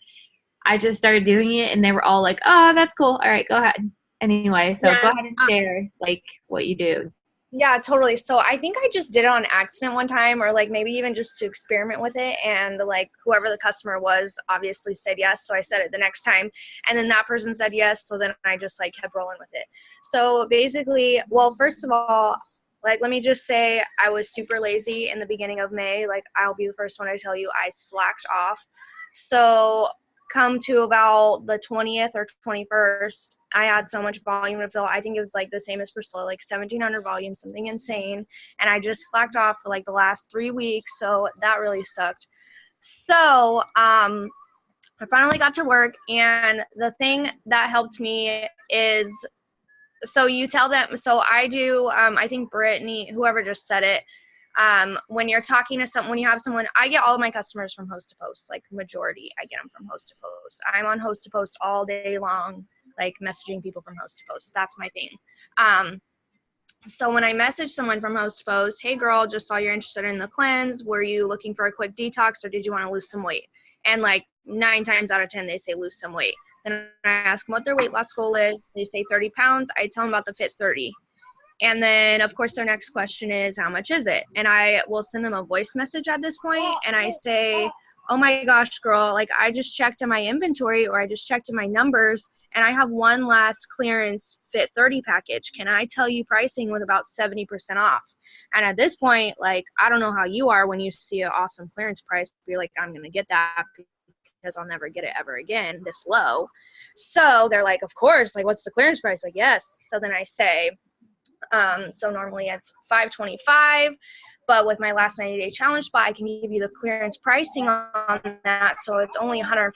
I just started doing it, and they were all like, oh, that's cool. All right, go ahead. Anyway, so go ahead and share, like, what you do. Yeah, totally. So I think I just did it on accident one time, or like maybe even just to experiment with it. And like whoever the customer was obviously said yes. So I said it the next time, and then that person said yes. So then I just like kept rolling with it. So basically, well, first of all, like, let me just say I was super lazy in the beginning of May. Like, I'll be the first one to tell you I slacked off. So come to about the 20th or 21st, I had so much volume to fill. I think it was like the same as Priscilla, like 1,700 volume, something insane. And I just slacked off for like the last 3 weeks. So that really sucked. So I finally got to work. And the thing that helped me is, so you tell them, so I do, I think Brittany, whoever just said it, when you're talking to someone, when you have someone, I get all of my customers from host to post, like majority, I get them from host to post. I'm on host to post all day long, like messaging people from host to post. That's my thing. So when I message someone from host to post, hey girl, just saw you're interested in the cleanse. Were you looking for a quick detox, or did you want to lose some weight? And like 9 times out of 10, they say lose some weight. Then I ask them what their weight loss goal is. They say 30 pounds. I tell them about the Fit 30. And then, of course, their next question is, how much is it? And I will send them a voice message at this point, and I say, oh my gosh, girl, like I just checked in my inventory, or I just checked in my numbers, and I have one last clearance Fit 30 package. Can I tell you pricing with about 70% off? And at this point, like, I don't know how you are when you see an awesome clearance price, but you're like, I'm going to get that because I'll never get it ever again this low. So they're like, of course, like, what's the clearance price? Like, yes. So then I say, so normally it's $525, but with my last 90-day challenge spot, I can give you the clearance pricing on that. So it's only $156.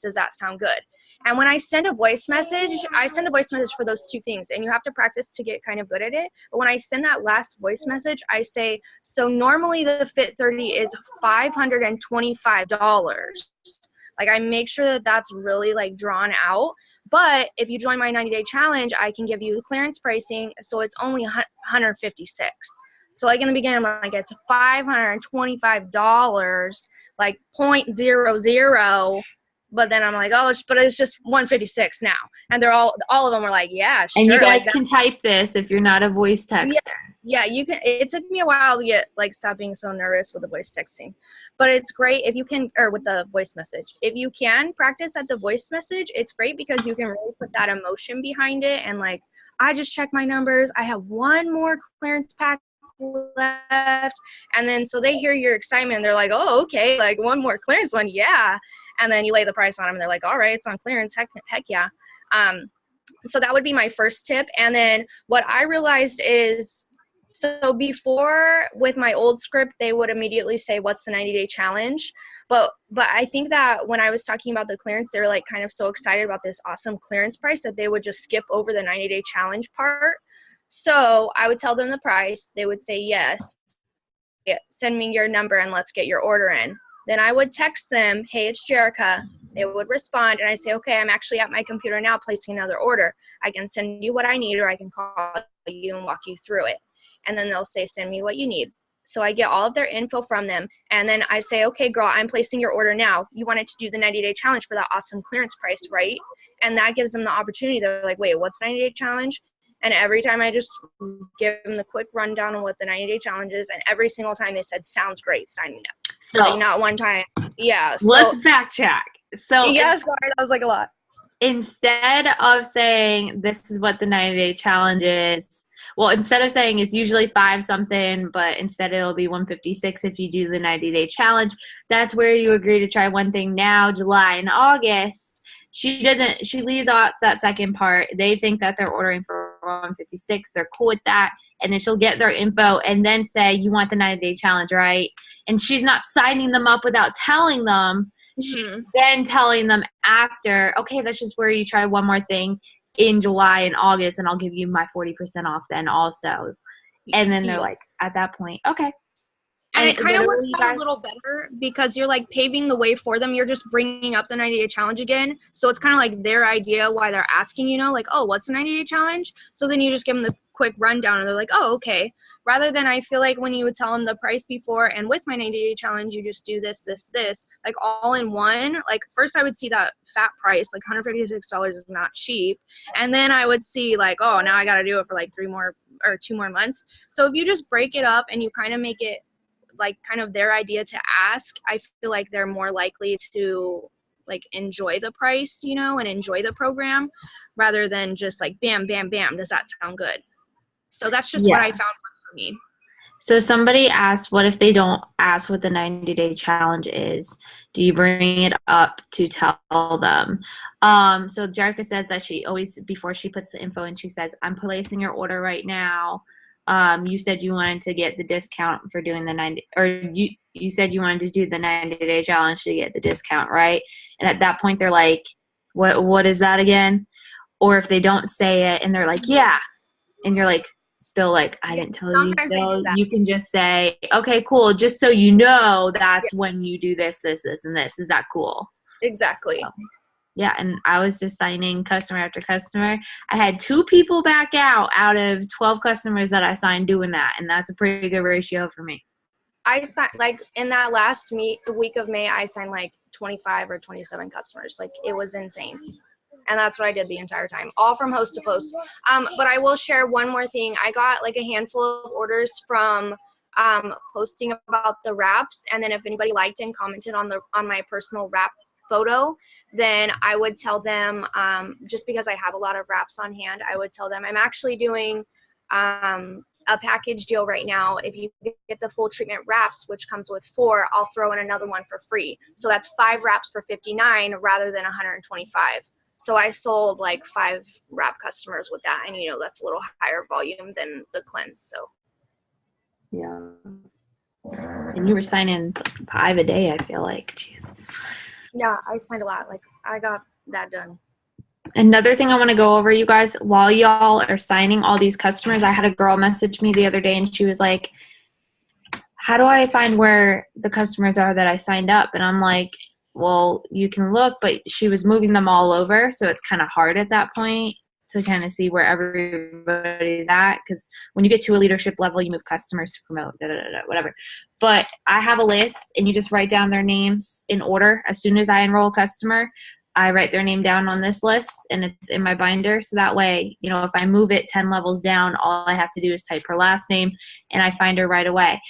Does that sound good? And when I send a voice message, I send a voice message for those 2 things, and you have to practice to get kind of good at it. But when I send that last voice message, I say, so normally the Fit 30 is $525. Like, I make sure that that's really like drawn out. But if you join my 90-day challenge, I can give you the clearance pricing. So it's only $156. So like in the beginning, I'm like, it's $525, like 0.00. But then I'm like, oh, but it's just $156 now. And they're all of them are like, yeah, sure. And you guys like can type this if you're not a voice texter. Yeah. Yeah, you can. It took me a while to get like stop being so nervous with the voice texting, but it's great if you can, or with the voice message. If you can practice at the voice message, it's great because you can really put that emotion behind it. And like, I just checked my numbers. I have one more clearance pack left, and then so they hear your excitement. They're like, oh, okay, like one more clearance one, yeah. And then you lay the price on them, and they're like, all right, it's on clearance. Heck yeah. So that would be my first tip. And then what I realized is, so before with my old script, they would immediately say, what's the 90-day challenge? But I think that when I was talking about the clearance, they were like kind of so excited about this awesome clearance price that they would just skip over the 90-day challenge part. So I would tell them the price. They would say, yes, send me your number and let's get your order in. Then I would text them, hey, it's Jerica. They would respond, and I say, okay, I'm actually at my computer now placing another order. I can send you what I need, or I can call you and walk you through it. And then they'll say, send me what you need. So I get all of their info from them, and then I say, okay, girl, I'm placing your order now. You wanted to do the 90-day challenge for that awesome clearance price, right? And that gives them the opportunity. They're like, wait, what's 90-day challenge? And every time I just give them the quick rundown on what the 90-day challenge is, and every single time they said, sounds great, sign me up. So like not one time. Yeah. So, let's backtrack. So yeah, sorry, that was like a lot. Instead of saying this is what the 90-day challenge is, well, instead of saying it's usually 5 something, but instead it'll be 156 if you do the 90-day challenge, that's where you agree to try one thing now, July and August. She leaves out that second part. They think that they're ordering for 156. They're cool with that. And then she'll get their info and then say, you want the 90-day challenge, right? And she's not signing them up without telling them. She's then telling them after, okay, that's just where you try one more thing in July and August, and I'll give you my 40% off then also. And then they're like, at that point, okay. And it kind of works out a little better because you're like paving the way for them. You're just bringing up the 90-day challenge again. So it's kind of like their idea why they're asking, you know, like, oh, what's the 90-day challenge? So then you just give them the quick rundown and they're like, oh, okay. Rather than I feel like when you would tell them the price before and with my 90-day challenge, you just do this, like all in one. Like first I would see that fat price, like $156 is not cheap. And then I would see like, oh, now I got to do it for like 2 more months. So if you just break it up and you kind of make it like kind of their idea to ask, I feel like they're more likely to like enjoy the price, you know, and enjoy the program rather than just like bam, bam, bam. Does that sound good? So that's just what I found for me. So somebody asked, what if they don't ask what the 90-day challenge is? Do you bring it up to tell them? So Jerica said that she always, before she puts the info in, she says, I'm placing your order right now. You said you wanted to get the discount for doing the 90, or you said you wanted to do the 90-day challenge to get the discount, right? And at that point, they're like, what is that again? Or if they don't say it and they're like, yeah, and you're like, still like, I didn't tell you. Still, you can just say, okay, cool. Just so you know, that's when you do this, this, this, and this. Is that cool? Exactly. Yeah, and I was just signing customer after customer. I had 2 people back out of 12 customers that I signed doing that, and that's a pretty good ratio for me. I signed, like, in that last week of May, I signed, like, 25 or 27 customers. Like, it was insane. And that's what I did the entire time, all from host to post. But I will share one more thing. I got, like, a handful of orders from posting about the wraps, and then if anybody liked and commented on my personal wrap photo, then I would tell them, just because I have a lot of wraps on hand, I would tell them I'm actually doing a package deal right now. If you get the full treatment wraps, which comes with 4, I'll throw in another one for free. So that's 5 wraps for $59 rather than $125. So I sold like 5 wrap customers with that, and you know that's a little higher volume than the cleanse. So yeah, and you were signing 5 a day. I feel like, jeez. Yeah, I signed a lot. Like, I got that done. Another thing I want to go over, you guys, while y'all are signing all these customers, I had a girl message me the other day, and she was like, how do I find where the customers are that I signed up? And I'm like, well, you can look, but she was moving them all over, so it's kind of hard at that point to kind of see where everybody's at, because when you get to a leadership level, you move customers to promote, whatever. But I have a list, and you just write down their names in order. As soon as I enroll a customer, I write their name down on this list and it's in my binder. So that way, you know, if I move it 10 levels down, all I have to do is type her last name and I find her right away.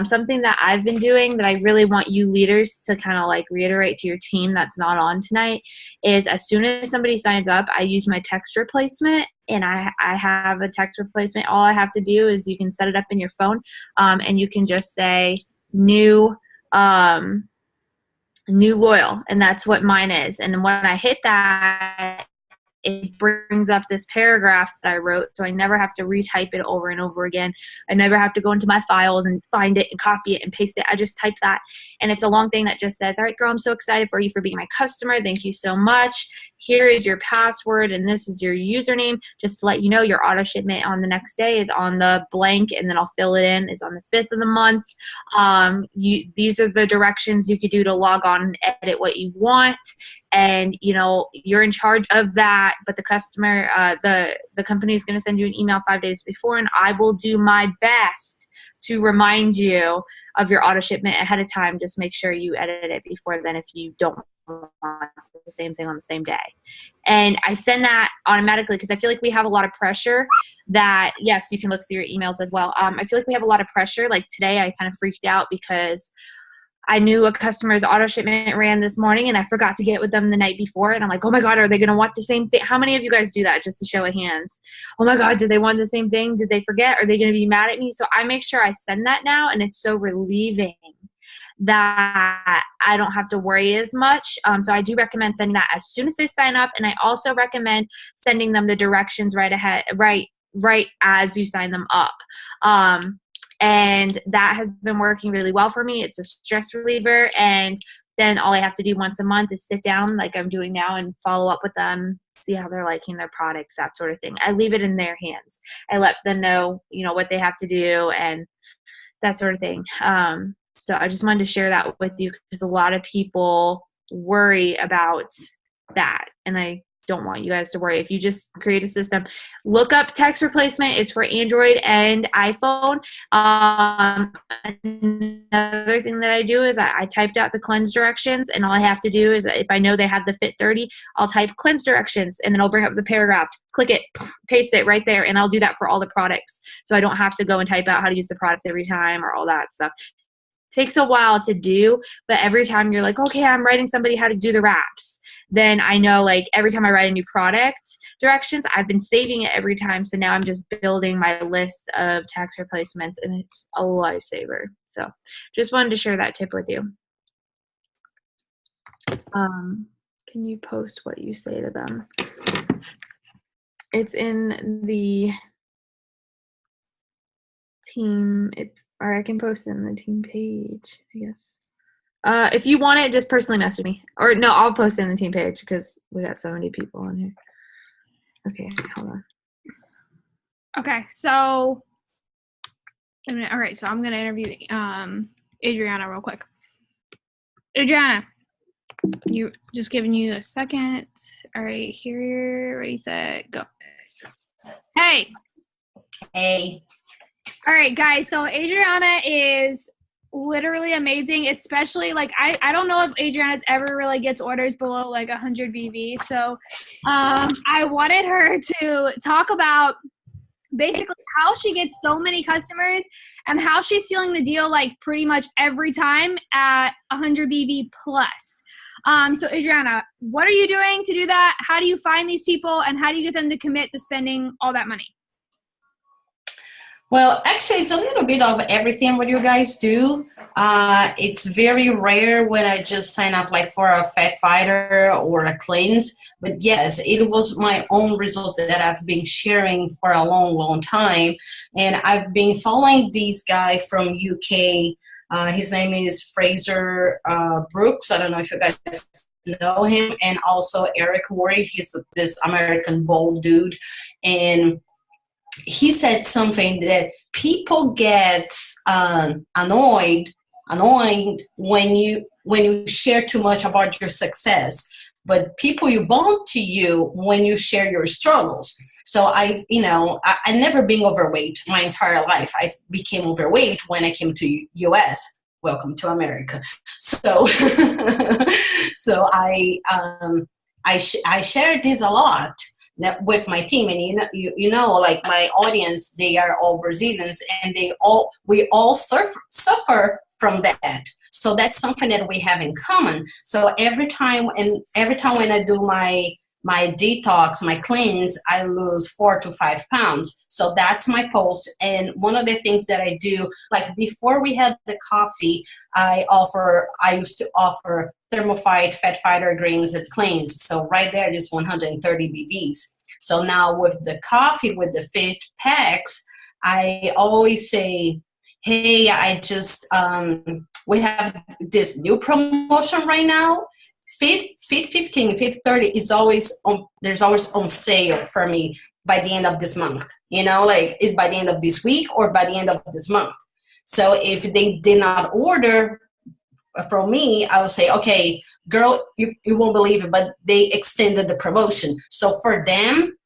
Something that I've been doing that I really want you leaders to kind of like reiterate to your team that's not on tonight is as soon as somebody signs up, I use my text replacement, and I have a text replacement. All I have to do is you can set it up in your phone, and you can just say new loyal, and that's what mine is. And then when I hit that, it brings up this paragraph that I wrote, so I never have to retype it over and over again. I never have to go into my files and find it and copy it and paste it. I just type that, and it's a long thing that just says, all right, girl, I'm so excited for you for being my customer. Thank you so much. Here is your password, and this is your username. Just to let you know, your auto shipment on the next day is on the blank, and then I'll fill it in, is on the 5th of the month. These are the directions you could do to log on and edit what you want. And, you know, you're in charge of that, but the customer, the company is going to send you an email 5 days before, and I will do my best to remind you of your auto shipment ahead of time. Just make sure you edit it before then if you don't want the same thing on the same day. And I send that automatically because I feel like we have a lot of pressure that, yes, you can look through your emails as well. I feel like we have a lot of pressure. Like today I kind of freaked out because I knew a customer's auto shipment ran this morning and I forgot to get with them the night before. And I'm like, oh my God, are they going to want the same thing? How many of you guys do that, just to show of hands? Oh my God, did they want the same thing? Did they forget? Are they going to be mad at me? So I make sure I send that now, and it's so relieving that I don't have to worry as much. So I do recommend sending that as soon as they sign up. And I also recommend sending them the directions right as you sign them up. And that has been working really well for me. It's a stress reliever. And then all I have to do once a month is sit down like I'm doing now and follow up with them, see how they're liking their products, that sort of thing. I leave it in their hands. I let them know, you know, what they have to do and that sort of thing. So I just wanted to share that with you because a lot of people worry about that. And I don't want you guys to worry. If you just create a system, look up text replacement. It's for Android and iPhone. Another thing that I do is I typed out the cleanse directions, and all I have to do is if I know they have the Fit 30, I'll type cleanse directions, and then I'll bring up the paragraph, click it, paste it right there, and I'll do that for all the products. So I don't have to go and type out how to use the products every time or all that stuff. Takes a while to do, but every time you're like, okay, I'm writing somebody how to do the wraps, then I know, like, every time I write a new product directions, I've been saving it every time. So now I'm just building my list of tax replacements, and it's a lifesaver. So just wanted to share that tip with you. Can you post what you say to them? It's in the team, or I can post it in the team page, I guess. If you want it, just personally message me. Or no, I'll post it in the team page because we got so many people on here. Okay, hold on. Okay, so all right, so I'm gonna interview Adriana real quick. Adriana, you just giving you a second. All right, here, ready, set, go. Hey. All right, guys, so Adriana is literally amazing, especially, like, I don't know if Adriana's ever really gets orders below, like, 100 BV. So I wanted her to talk about basically how she gets so many customers and how she's sealing the deal, like, pretty much every time at 100 BV plus. So Adriana, what are you doing to do that? How do you find these people, and how do you get them to commit to spending all that money? Well, actually, it's a little bit of everything what you guys do. It's very rare when I just sign up like for a fat fighter or a cleanse. But yes, it was my own results that I've been sharing for a long, long time. And I've been following this guy from UK. His name is Fraser Brooks. I don't know if you guys know him. And also Eric Worre. He's this American bald dude. And he said something that people get annoyed when you share too much about your success, but people you bond to you when you share your struggles. So I never been overweight my entire life. I became overweight when I came to US. Welcome to America. So so I I share this a lot with my team, and you know, like my audience, they are all Brazilians, and we all suffer from that. So that's something that we have in common. So every time when I do my detox, my cleanse, I lose 4 to 5 pounds. So that's my post. And one of the things that I do, like before we had the coffee, I used to offer thermophyte, fat fighter greens and cleanse. So right there, it is 130 BVs. So now with the coffee, with the fit packs, I always say, hey, I just, we have this new promotion right now. Fit 15, Fit 30 is always on, there's always on sale for me by the end of this month. You know, like it's by the end of this week or by the end of this month. So if they did not order from me, I would say, okay, girl, you won't believe it, but they extended the promotion. So for them,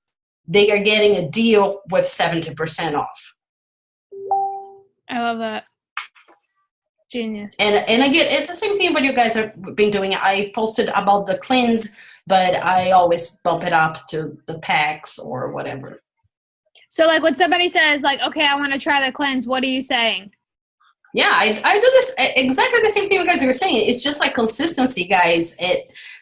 they are getting a deal with 70% off. I love that. Genius. And again, it's the same thing what you guys have been doing. I posted about the cleanse, but I always bump it up to the packs or whatever. So like when somebody says like, okay, I want to try the cleanse, what are you saying? Yeah, I do this exactly the same thing you guys were saying. It's just like consistency, guys.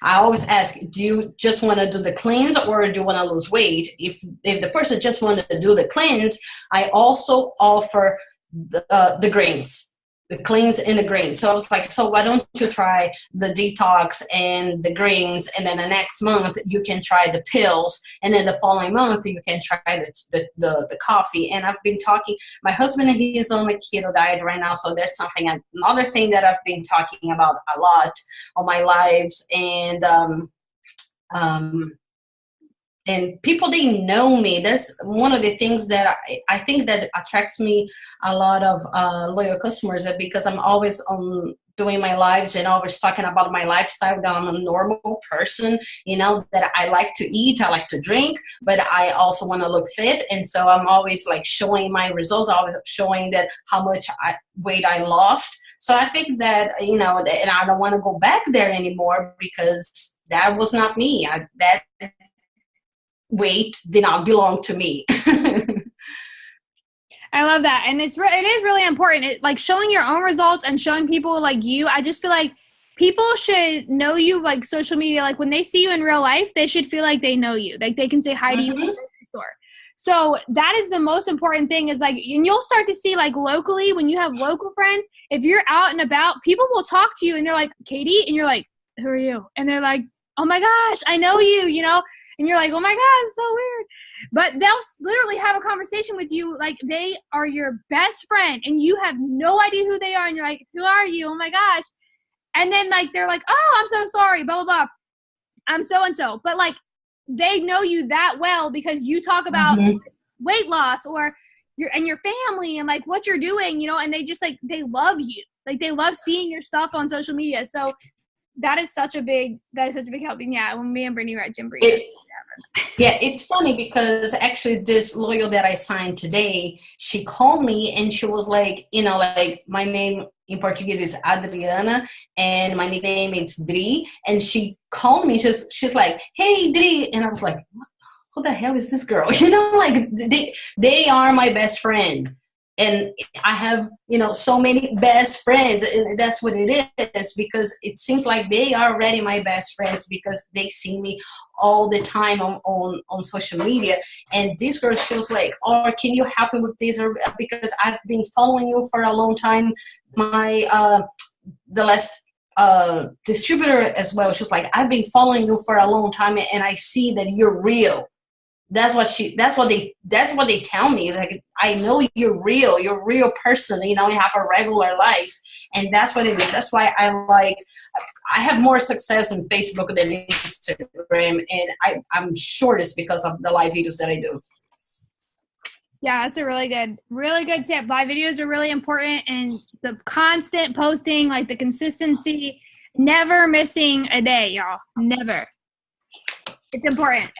I always ask, do you just want to do the cleanse or do you want to lose weight? If the person just wanted to do the cleanse, I also offer the greens. The cleanse and the greens. So I was like, so why don't you try the detox and the greens, and then the next month you can try the pills, and then the following month you can try the coffee. And I've been talking, my husband, he is on a keto diet right now, so there's another thing that I've been talking about a lot on my lives. And people, they know me. There's one of the things that I think that attracts me a lot of loyal customers, that because I'm always on doing my lives and always talking about my lifestyle, that I'm a normal person, you know, that I like to eat, I like to drink, but I also want to look fit. And so I'm always like showing my results, always showing that how much weight I lost. So I think that, you know, and I don't want to go back there anymore, because that was not me. That weight did not belong to me. I love that. And it is really important. Like showing your own results and showing people like you. I just feel like people should know you, like social media. Like when they see you in real life, they should feel like they know you. Like they can say hi to you in the grocery store. So that is the most important thing, is like, and you'll start to see like locally, when you have local friends, if you're out and about, people will talk to you and they're like, Katie, and you're like, who are you? And they're like, oh my gosh, I know you, you know? And you're like, oh my God, it's so weird. But they'll literally have a conversation with you like they are your best friend, and you have no idea who they are. And you're like, who are you? Oh my gosh. And then like, they're like, oh, I'm so sorry, blah, blah, blah. I'm so-and-so. But like, they know you that well because you talk about weight loss or your family and like what you're doing, you know, and they just like, they love you. Like they love seeing your stuff on social media. So that is such a big help. And yeah, when me and Brittany were at Gym Breeze. Yeah, it's funny because actually this loyal that I signed today, she called me and she was like, you know, like my name in Portuguese is Adriana and my nickname is Dri. And she called me, she's like, hey Dri. And I was like, who the hell is this girl? You know, like they are my best friend. And I have, you know, so many best friends, and that's what it is, because it seems like they are already my best friends because they see me all the time on social media. And this girl, she was like, oh, can you help me with this? Or because I've been following you for a long time. My the last distributor as well, she was like, I've been following you for a long time, and I see that you're real. That's what they tell me. Like, I know you're a real person, you know, you have a regular life. And that's what it is. That's why I have more success in Facebook than Instagram. And I'm sure it's because of the live videos that I do. Yeah, that's a really good tip. Live videos are really important, and the constant posting, like the consistency, never missing a day, y'all. Never. It's important.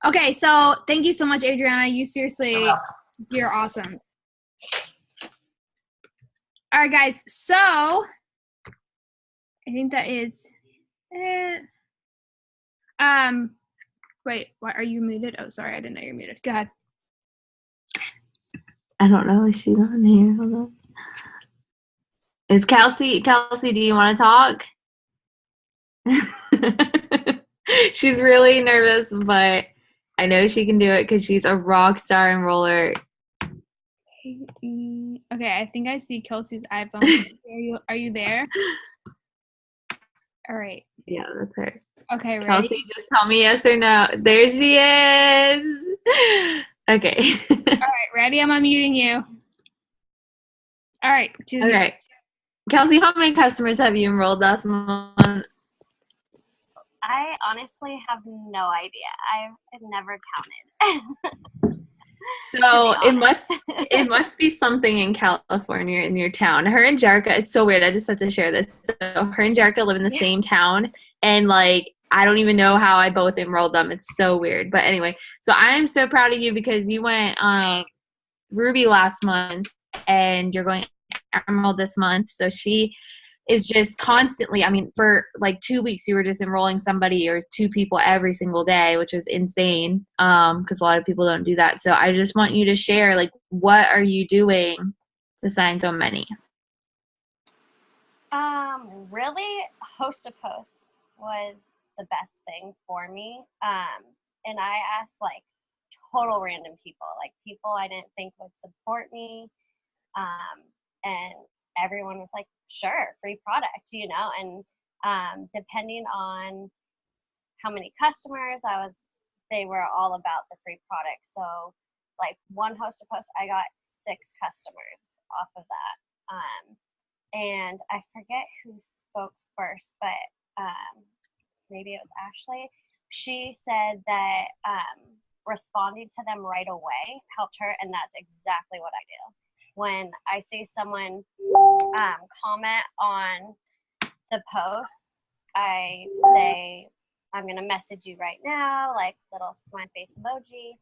Okay, so thank you so much, Adriana. You're awesome. All right, guys. So I think that is it. Wait, why are you muted? Oh, sorry, I didn't know you're muted. Go ahead. I don't know if she's on here. Hold on. Is Kelsey, do you want to talk? She's really nervous, but I know she can do it because she's a rock star enroller. Okay, I think I see Kelsey's iPhone. Are you there? All right. Yeah, that's her. Okay, ready? Kelsey, just tell me yes or no. There she is. Okay. All right, ready? I'm unmuting you. All right. Okay. Kelsey, how many customers have you enrolled last month? I honestly have no idea. I've never counted. So it must be something in California in your town. Her and Jerica, it's so weird. I just had to share this. So her and Jerica live in the same town, and like I don't even know how I both enrolled them. It's so weird. But anyway, so I am so proud of you because you went Ruby last month, and you're going Emerald this month. So she is just constantly, I mean, for like 2 weeks, you were just enrolling somebody or 2 people every single day, which was insane because a lot of people don't do that. So I just want you to share, like, what are you doing to sign so many? Really, host to post was the best thing for me. And I asked like total random people, like people I didn't think would support me. And everyone was like, sure, free product, and depending on how many customers they were all about the free product. So like one host to post, I got 6 customers off of that. And I forget who spoke first, but maybe it was Ashley. She said that responding to them right away helped her, and that's exactly what I do. When I see someone comment on the post, I say, I'm going to message you right now, like little smiley face emoji.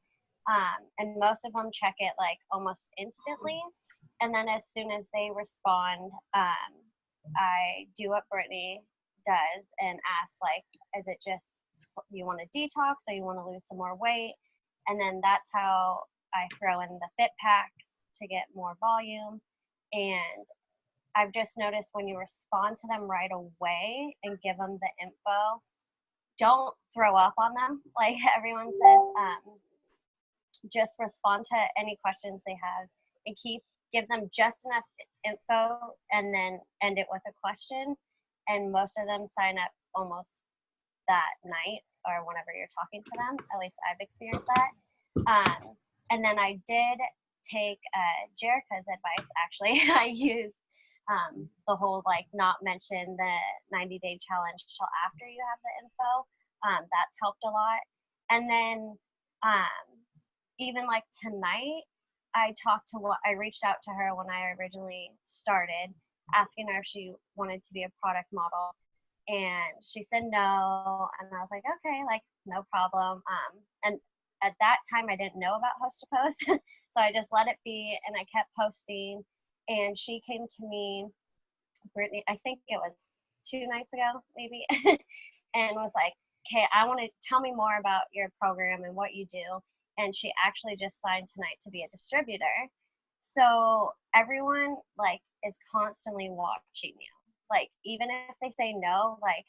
And most of them check it like almost instantly. And then as soon as they respond, I do what Brittany does and ask, like, is it just you want to detox or you want to lose some more weight? And then that's how I throw in the fit packs to get more volume. And I've just noticed when you respond to them right away and give them the info, don't throw up on them like everyone says. Just respond to any questions they have and give them just enough info and then end it with a question. And most of them sign up almost that night or whenever you're talking to them. At least I've experienced that. And then I did take Jerica's advice, actually. I used the whole like not mention the 90-day challenge till after you have the info. That's helped a lot. And then even like tonight, I reached out to her when I originally started, asking her if she wanted to be a product model. And she said no. And I was like, okay, like no problem. And at that time I didn't know about host to post. So I just let it be and I kept posting. And she came to me, Brittany, I think it was 2 nights ago, maybe, and was like, okay, I want to tell me more about your program and what you do. And she actually just signed tonight to be a distributor. So everyone like is constantly watching you. Like even if they say no, like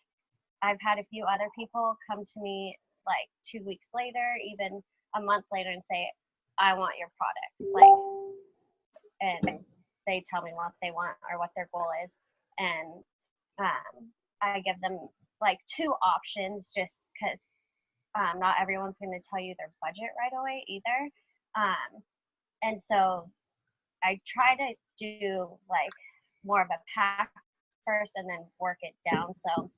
I've had a few other people come to me like 2 weeks later, even a month later and say, I want your products. Like, and they tell me what they want or what their goal is. And I give them like 2 options just because not everyone's going to tell you their budget right away either. And so I try to do like more of a pack first and then work it down. So,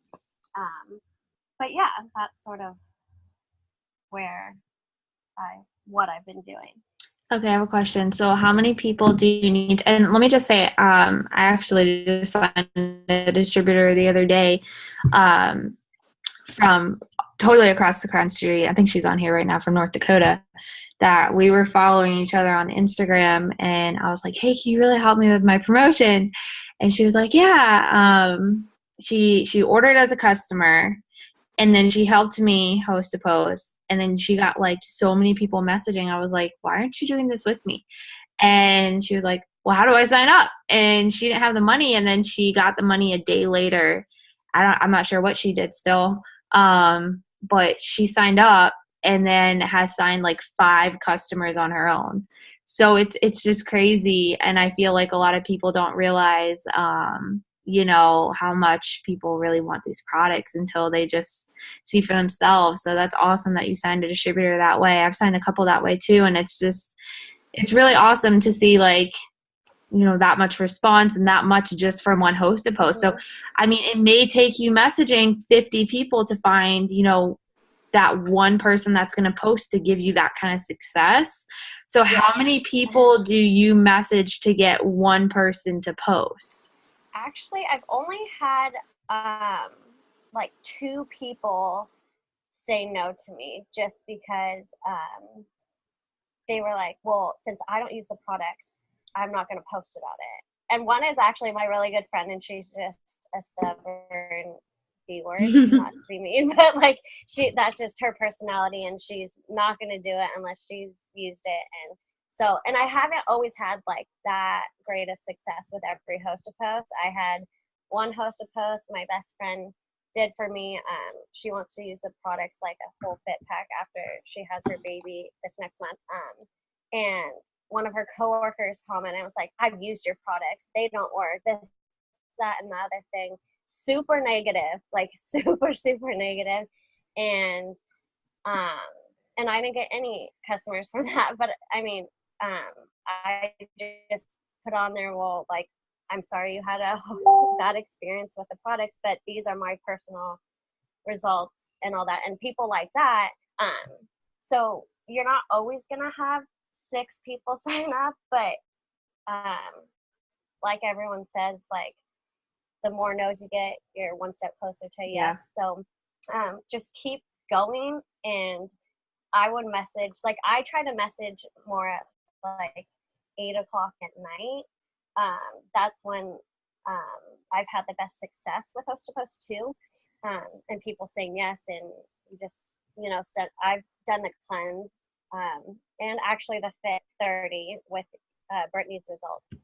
but yeah, that's sort of what I've been doing. Okay, I have a question. So how many people do you need? And let me just say, I actually just signed a distributor the other day from totally across the country. I think she's on here right now from North Dakota, that we were following each other on Instagram. And I was like, hey, can you really help me with my promotion? And she was like, yeah. She ordered as a customer. And then she helped me host a post. And then she got like so many people messaging. I was like, why aren't you doing this with me? And she was like, well, how do I sign up? And she didn't have the money. And then she got the money a day later. I'm not sure what she did still. But she signed up and then has signed like 5 customers on her own. So it's just crazy. And I feel like a lot of people don't realize, you know, how much people really want these products until they just see for themselves. So that's awesome that you signed a distributor that way. I've signed a couple that way too. And it's really awesome to see like, you know, that much response and that much just from one hosted post. So, I mean, it may take you messaging 50 people to find, you know, that one person that's going to post to give you that kind of success. So how many people do you message to get one person to post? Actually, I've only had like 2 people say no to me just because they were like, well, since I don't use the products, I'm not going to post about it. And one is actually my really good friend, and she's just a stubborn B-word, not to be mean, but like that's just her personality, and she's not going to do it unless she's used it. And so, and I haven't always had like that great of success with every host of post. I had one host of post my best friend did for me. She wants to use the products like a whole fit pack after she has her baby this next month. And one of her coworkers commented, and was like, I've used your products. They don't work. This, that, and the other thing. Super negative, like super, super negative. And I didn't get any customers from that. But I mean, I just put on there, well, like, I'm sorry you had a bad experience with the products, but these are my personal results and all that. And people like that. So you're not always going to have 6 people sign up, but like everyone says, like the more no's you get, you're one step closer to yes. So just keep going. And I would message, like I try to message more at like 8 o'clock at night. That's when I've had the best success with host to post too, and people saying yes. And just, you know, said I've done the cleanse and actually the Fit 30 with Brittany's results.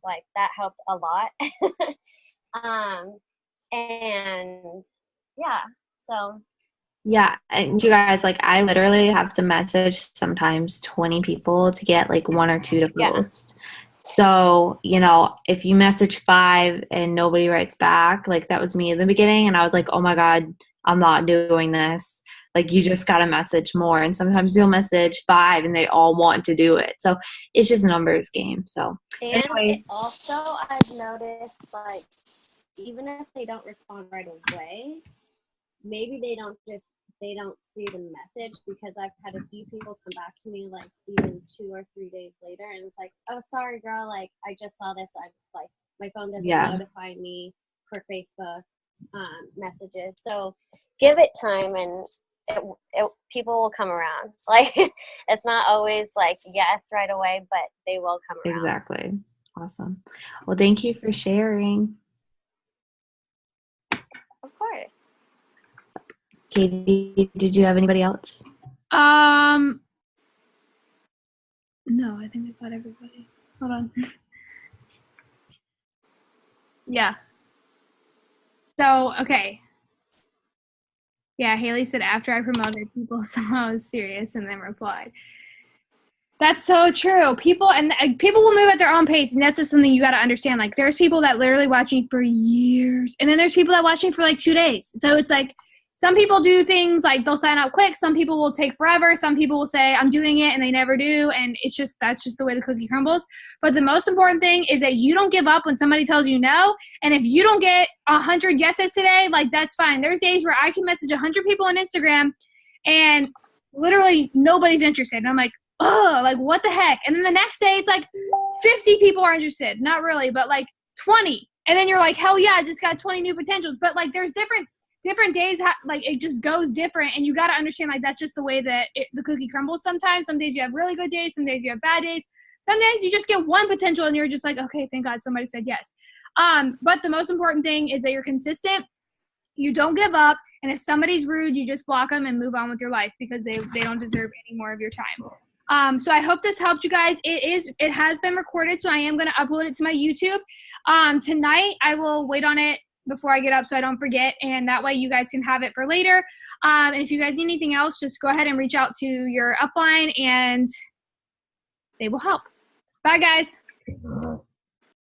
Like that helped a lot. And yeah, so. Yeah, and you guys, like, I literally have to message sometimes 20 people to get like 1 or 2 to post. So, you know, if you message 5 and nobody writes back, like that was me in the beginning, and I was like, oh my God, I'm not doing this. Like, you just got to message more. And sometimes you'll message 5 and they all want to do it. So it's just a numbers game. So, and it also, I've noticed, like, even if they don't respond right away, maybe they don't see the message, because I've had a few people come back to me like even 2 or 3 days later, and it's like, oh, sorry girl, like I just saw this, I like my phone doesn't notify me for Facebook messages. So give it time, and people will come around. Like it's not always like yes right away, but they will come around. Exactly. Awesome. Well, thank you for sharing. Of course. Katie, did you have anybody else? No, I think I've got everybody. Hold on. Yeah. So, okay. Yeah, Haley said after I promoted, people saw I was serious and then replied. That's so true. People will move at their own pace, and that's just something you got to understand. Like, there's people that literally watch me for years, and then there's people that watch me for like 2 days. So it's like, some people do things like they'll sign up quick. Some people will take forever. Some people will say, I'm doing it, and they never do. And that's just the way the cookie crumbles. But the most important thing is that you don't give up when somebody tells you no. And if you don't get 100 yeses today, like that's fine. There's days where I can message 100 people on Instagram and literally nobody's interested. And I'm like, oh, like what the heck? And then the next day it's like 50 people are interested. Not really, but like 20. And then you're like, hell yeah, I just got 20 new potentials. But like there's different days, like it just goes different, and you got to understand like that's just the way that the cookie crumbles sometimes. Some days you have really good days, some days you have bad days, some days you just get one potential and you're just like, okay, thank God somebody said yes. But the most important thing is that you're consistent, you don't give up, And if somebody's rude, you just block them and move on with your life because they don't deserve any more of your time. So I hope this helped you guys. It has been recorded, so I am going to upload it to my YouTube. Tonight, I will wait on it before I get up so I don't forget, and that way you guys can have it for later. And if you guys need anything else, just go ahead and reach out to your upline, and they will help. Bye, guys.